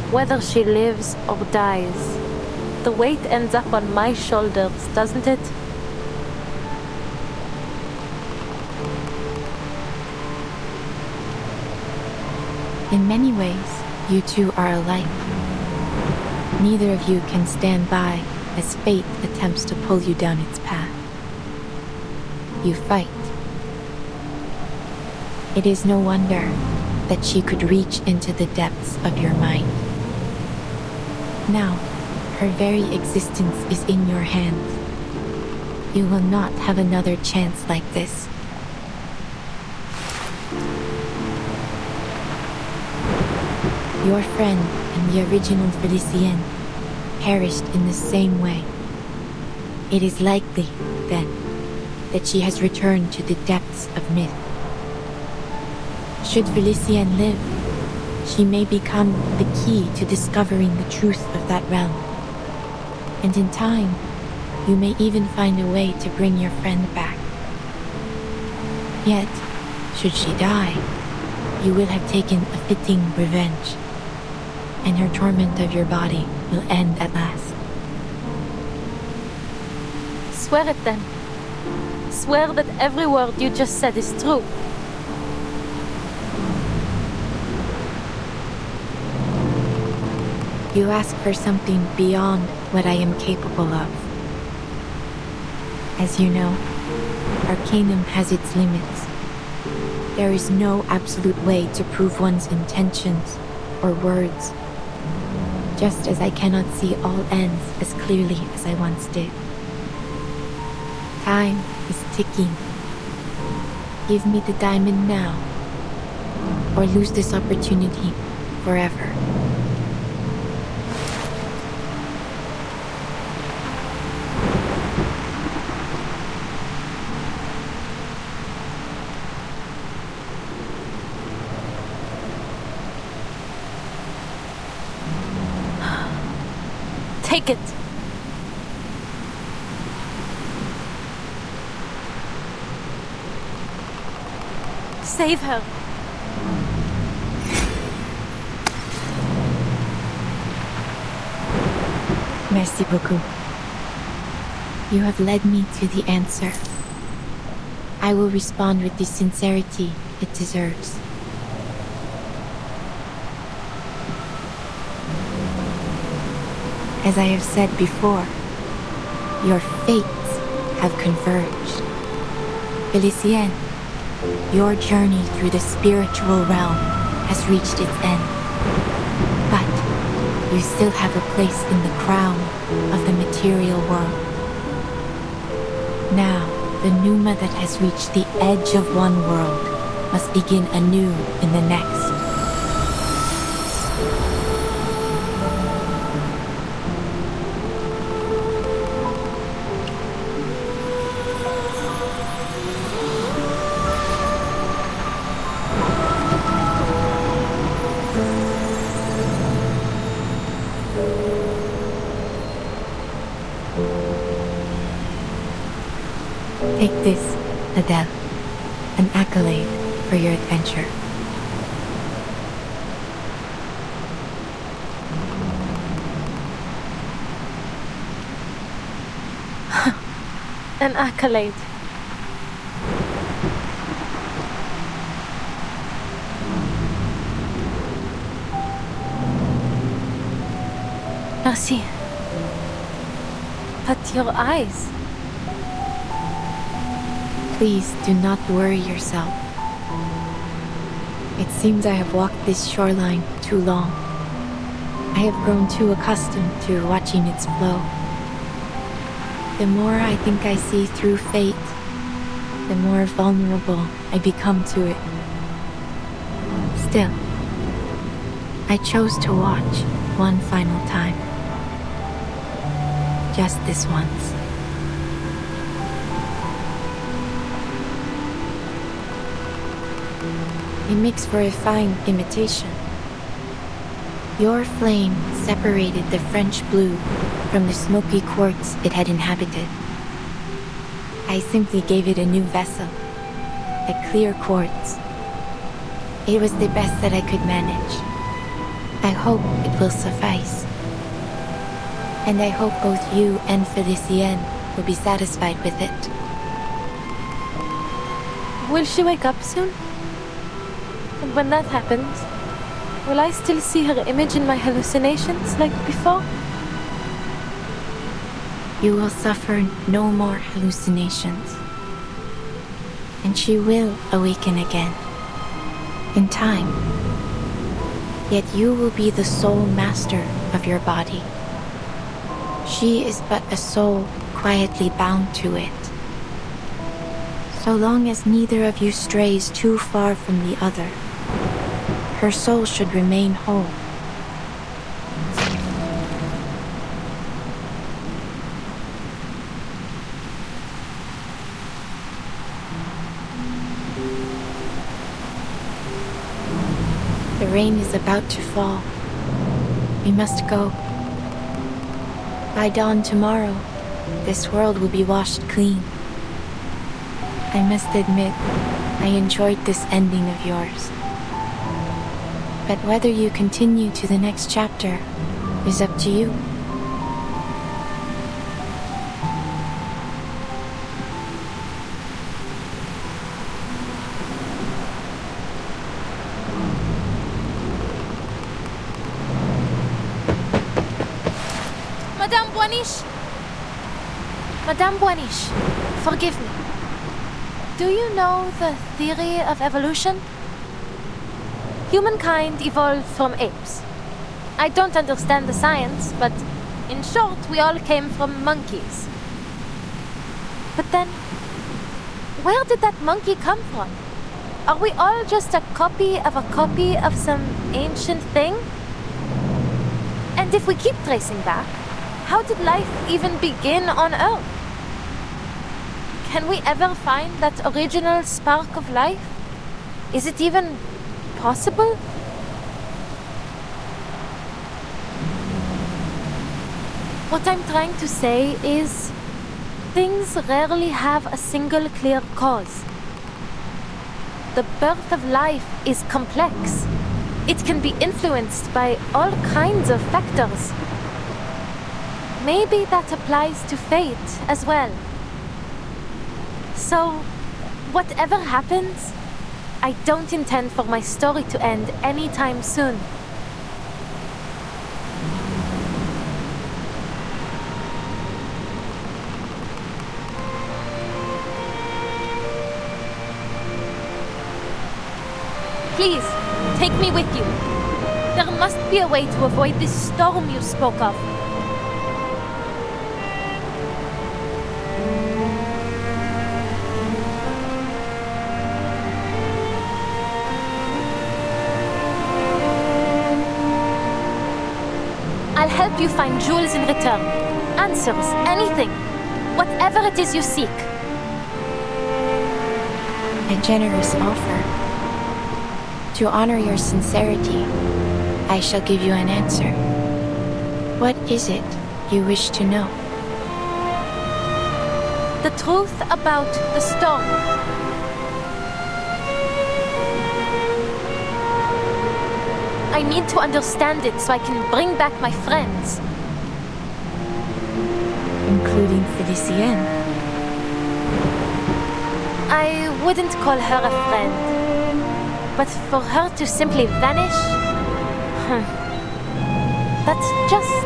Whether she lives or dies, the weight ends up on my shoulders, doesn't it? In many ways, you two are alike. Neither of you can stand by as fate attempts to pull you down its path. You fight. It is no wonder that she could reach into the depths of your mind. Now, her very existence is in your hands. You will not have another chance like this. Your friend and the original Félicien perished in the same way. It is likely, then, that she has returned to the depths of myth. Should Félicien live, she may become the key to discovering the truth of that realm. And in time, you may even find a way to bring your friend back. Yet, should she die, you will have taken a fitting revenge, and her torment of your body will end at last. Swear it then. Swear that every word you just said is true. You ask for something beyond what I am capable of. As you know, Arcanum has its limits. There is no absolute way to prove one's intentions or words, just as I cannot see all ends as clearly as I once did. Time is ticking. Give me the diamond now, or lose this opportunity forever. Take it. Save her. Merci beaucoup. You have led me to the answer. I will respond with the sincerity it deserves. As I have said before, your fates have converged. Félicien, your journey through the spiritual realm has reached its end. But you still have a place in the crown of the material world. Now, the Pneuma that has reached the edge of one world must begin anew in the next. Take this, Adele, an accolade for your adventure. an accolade. Merci. But your eyes... Please do not worry yourself. It seems I have walked this shoreline too long. I have grown too accustomed to watching its flow. The more I think I see through fate, the more vulnerable I become to it. Still, I chose to watch one final time. Just this once. It makes for a fine imitation. Your flame separated the French blue from the smoky quartz it had inhabited. I simply gave it a new vessel, a clear quartz. It was the best that I could manage. I hope it will suffice. And I hope both you and Felicienne will be satisfied with it. Will she wake up soon? And when that happens, will I still see her image in my hallucinations like before? You will suffer no more hallucinations. And she will awaken again. In time. Yet you will be the sole master of your body. She is but a soul quietly bound to it. So long as neither of you strays too far from the other, her soul should remain whole. The rain is about to fall. We must go. By dawn tomorrow, this world will be washed clean. I must admit, I enjoyed this ending of yours. But whether you continue to the next chapter is up to you. Madame Boiniche! Madame Boiniche, forgive me. Do you know the theory of evolution? Humankind evolved from apes. I don't understand the science, but in short, we all came from monkeys. But then, where did that monkey come from? Are we all just a copy of some ancient thing? And if we keep tracing back, how did life even begin on Earth? Can we ever find that original spark of life? Is it even possible? What I'm trying to say is, things rarely have a single clear cause. The birth of life is complex. It can be influenced by all kinds of factors. Maybe that applies to fate as well. So, whatever happens, I don't intend for my story to end anytime soon. Please, take me with you. There must be a way to avoid this storm you spoke of. I'll help you find jewels in return. Answers, anything. Whatever it is you seek. A generous offer. To honor your sincerity, I shall give you an answer. What is it you wish to know? The truth about the storm. I need to understand it so I can bring back my friends. Including Felicienne. I wouldn't call her a friend. But for her to simply vanish? That's just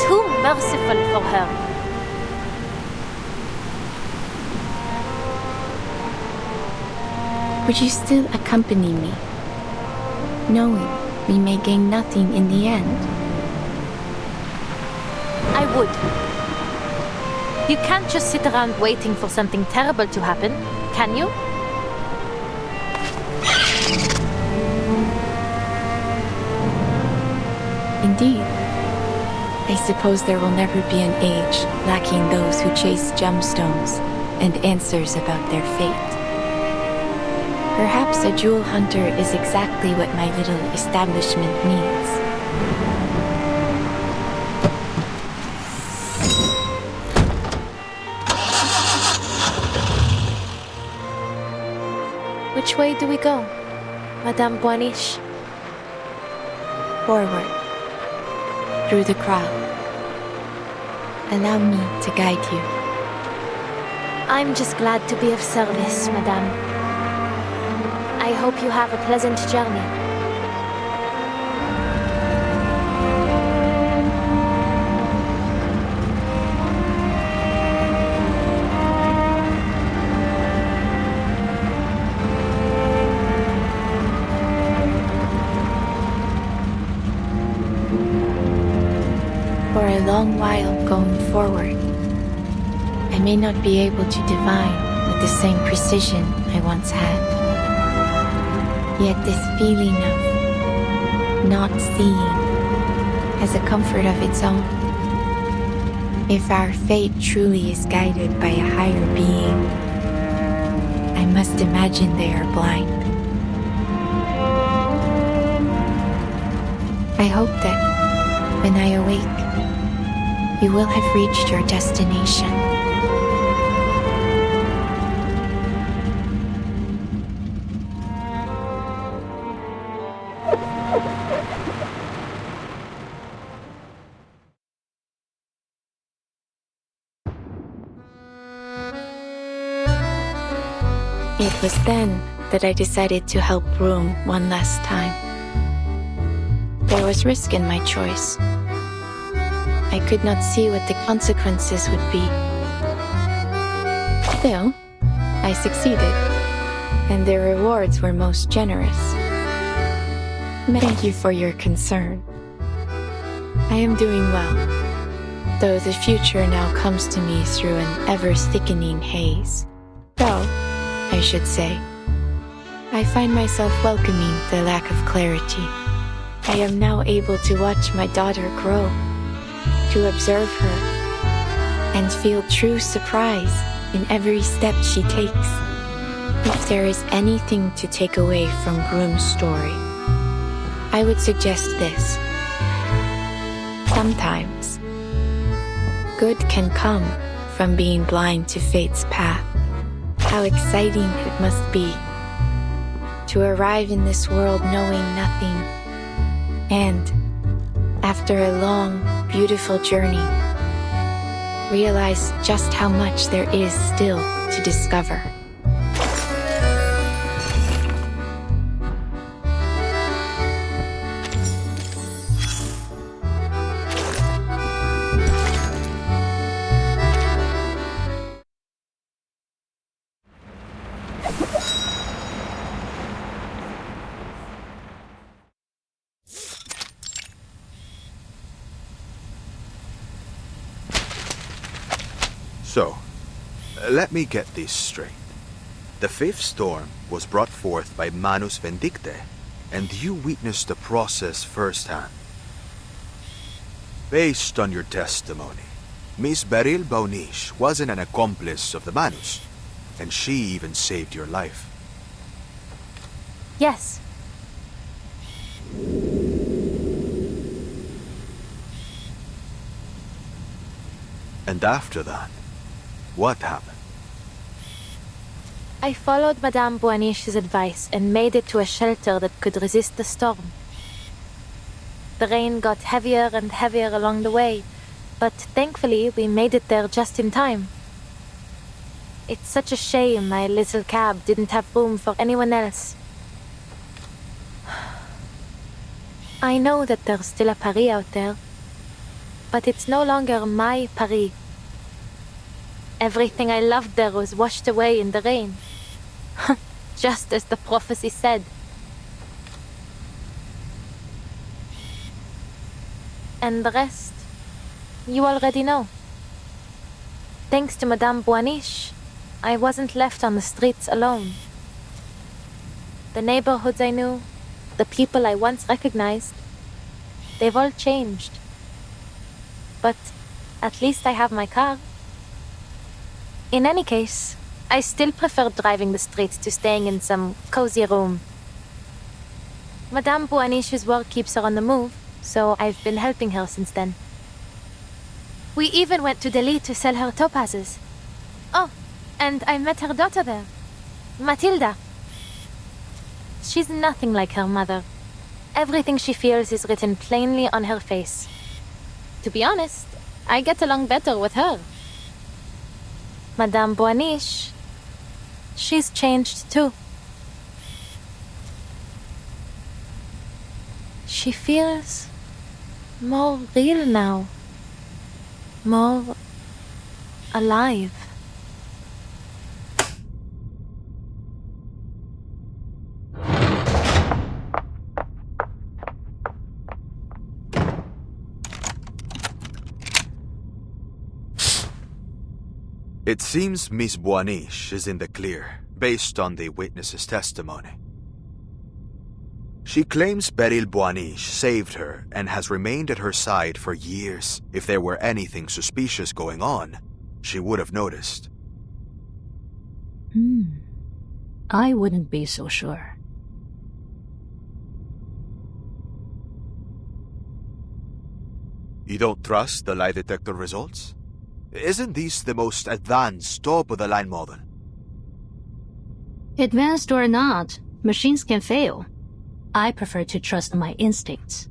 too merciful for her. Would you still accompany me, knowing we may gain nothing in the end? I would. You can't just sit around waiting for something terrible to happen, can you? Indeed. I suppose there will never be an age lacking those who chase gemstones and answers about their fate. Perhaps a jewel hunter is exactly what my little establishment needs. Which way do we go, Madame Boaniche? Forward, through the crowd. Allow me to guide you. I'm just glad to be of service, Madame. I hope you have a pleasant journey. For a long while going forward, I may not be able to divine with the same precision I once had. Yet this feeling of not seeing has a comfort of its own. If our fate truly is guided by a higher being, I must imagine they are blind. I hope that when I awake, you will have reached your destination. It was then that I decided to help Room one last time. There was risk in my choice. I could not see what the consequences would be. Still, I succeeded, and the rewards were most generous. Thank you for your concern. I am doing well, though the future now comes to me through an ever-thickening haze. Though, I should say, I find myself welcoming the lack of clarity. I am now able to watch my daughter grow, to observe her, and feel true surprise in every step she takes. If there is anything to take away from Groom's story, I would suggest this. Sometimes, good can come from being blind to fate's path. How exciting it must be to arrive in this world knowing nothing, and, after a long, beautiful journey, realize just how much there is still to discover. So, let me get this straight. The fifth storm was brought forth by Manus Vindicte, and you witnessed the process firsthand. Based on your testimony, Miss Beryl Boaniche wasn't an accomplice of the Manus, and she even saved your life. Yes. And after that, what happened? I followed Madame Boaniche's advice and made it to a shelter that could resist the storm. The rain got heavier and heavier along the way, but thankfully we made it there just in time. It's such a shame my little cab didn't have room for anyone else. I know that there's still a Paris out there, but it's no longer my Paris. Everything I loved there was washed away in the rain. Just as the prophecy said. And the rest, you already know. Thanks to Madame Boaniche, I wasn't left on the streets alone. The neighborhoods I knew, the people I once recognized, they've all changed. But at least I have my car. In any case, I still prefer driving the streets to staying in some cozy room. Madame Boaniche's work keeps her on the move, so I've been helping her since then. We even went to Delhi to sell her topazes. Oh, and I met her daughter there, Matilda. She's nothing like her mother. Everything she feels is written plainly on her face. To be honest, I get along better with her. Madame Boaniche, she's changed too. She feels more real now. More alive. It seems Miss Boaniche is in the clear, based on the witness's testimony. She claims Beryl Boaniche saved her and has remained at her side for years. If there were anything suspicious going on, she would have noticed. I wouldn't be so sure. You don't trust the lie detector results? Isn't this the most advanced, top-of-the-line model? Advanced or not, machines can fail. I prefer to trust my instincts.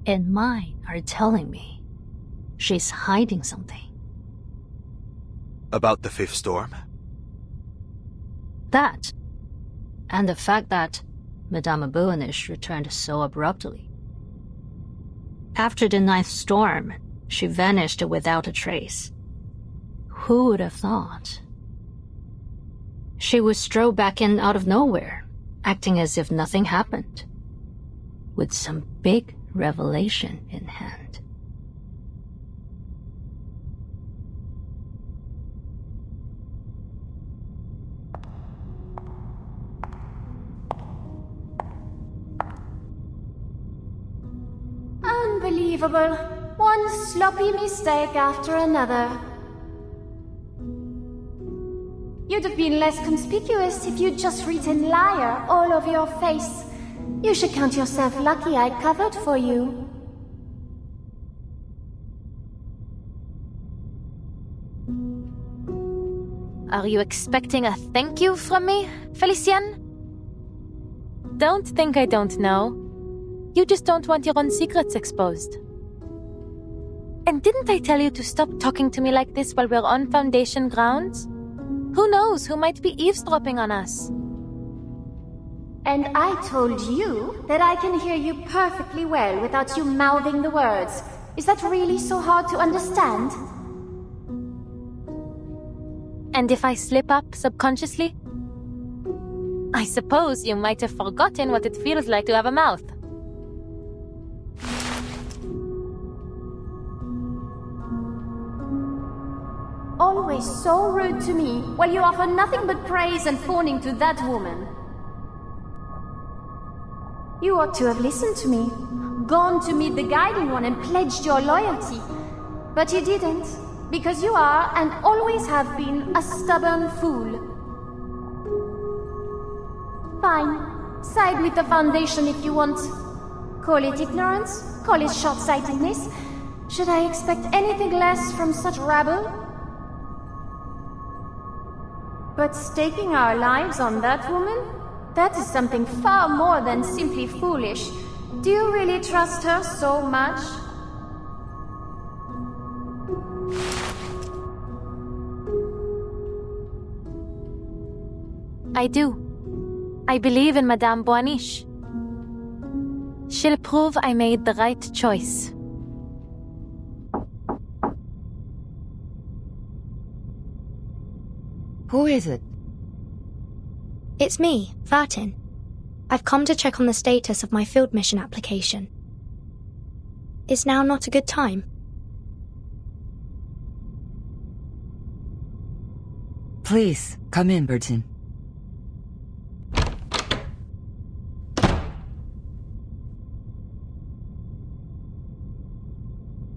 And mine are telling me she's hiding something. About the fifth storm? That, and the fact that Madame Boaniche returned so abruptly. After the ninth storm, she vanished without a trace. Who would have thought? She would stroll back in out of nowhere, acting as if nothing happened, with some big revelation in hand. Unbelievable. One sloppy mistake after another. You'd have been less conspicuous if you'd just written liar all over your face. You should count yourself lucky I covered for you. Are you expecting a thank you from me, Felicienne? Don't think I don't know. You just don't want your own secrets exposed. And didn't I tell you to stop talking to me like this while we're on Foundation grounds? Who knows who might be eavesdropping on us? And I told you that I can hear you perfectly well without you mouthing the words. Is that really so hard to understand? And if I slip up subconsciously? I suppose you might have forgotten what it feels like to have a mouth. Always so rude to me, while you offer nothing but praise and fawning to that woman. You ought to have listened to me, gone to meet the Guiding One and pledged your loyalty. But you didn't, because you are, and always have been, a stubborn fool. Fine, side with the Foundation if you want. Call it ignorance, call it short-sightedness. Should I expect anything less from such rabble? But staking our lives on that woman? That is something far more than simply foolish. Do you really trust her so much? I do. I believe in Madame Boaniche. She'll prove I made the right choice. Who is it? It's me, Vartin. I've come to check on the status of my field mission application. Is now not a good time? Please, come in, Bertin.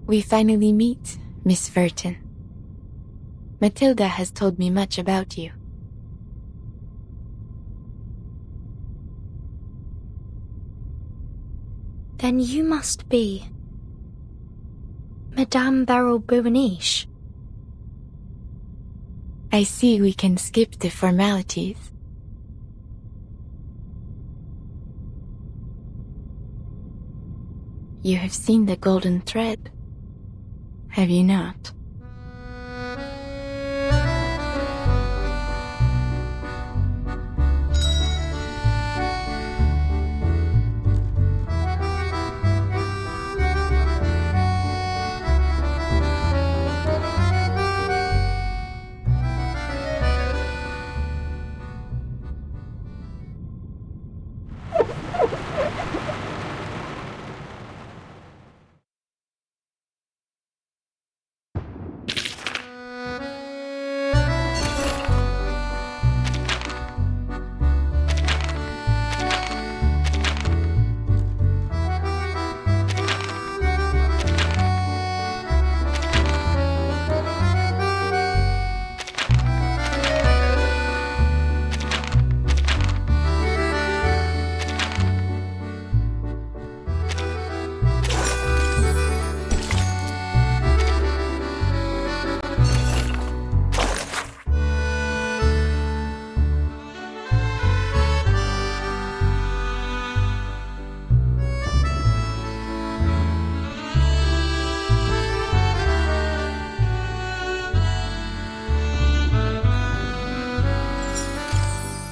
We finally meet, Miss Vertin. Matilda has told me much about you. Then you must be Madame Boaniche. I see we can skip the formalities. You have seen the golden thread, have you not?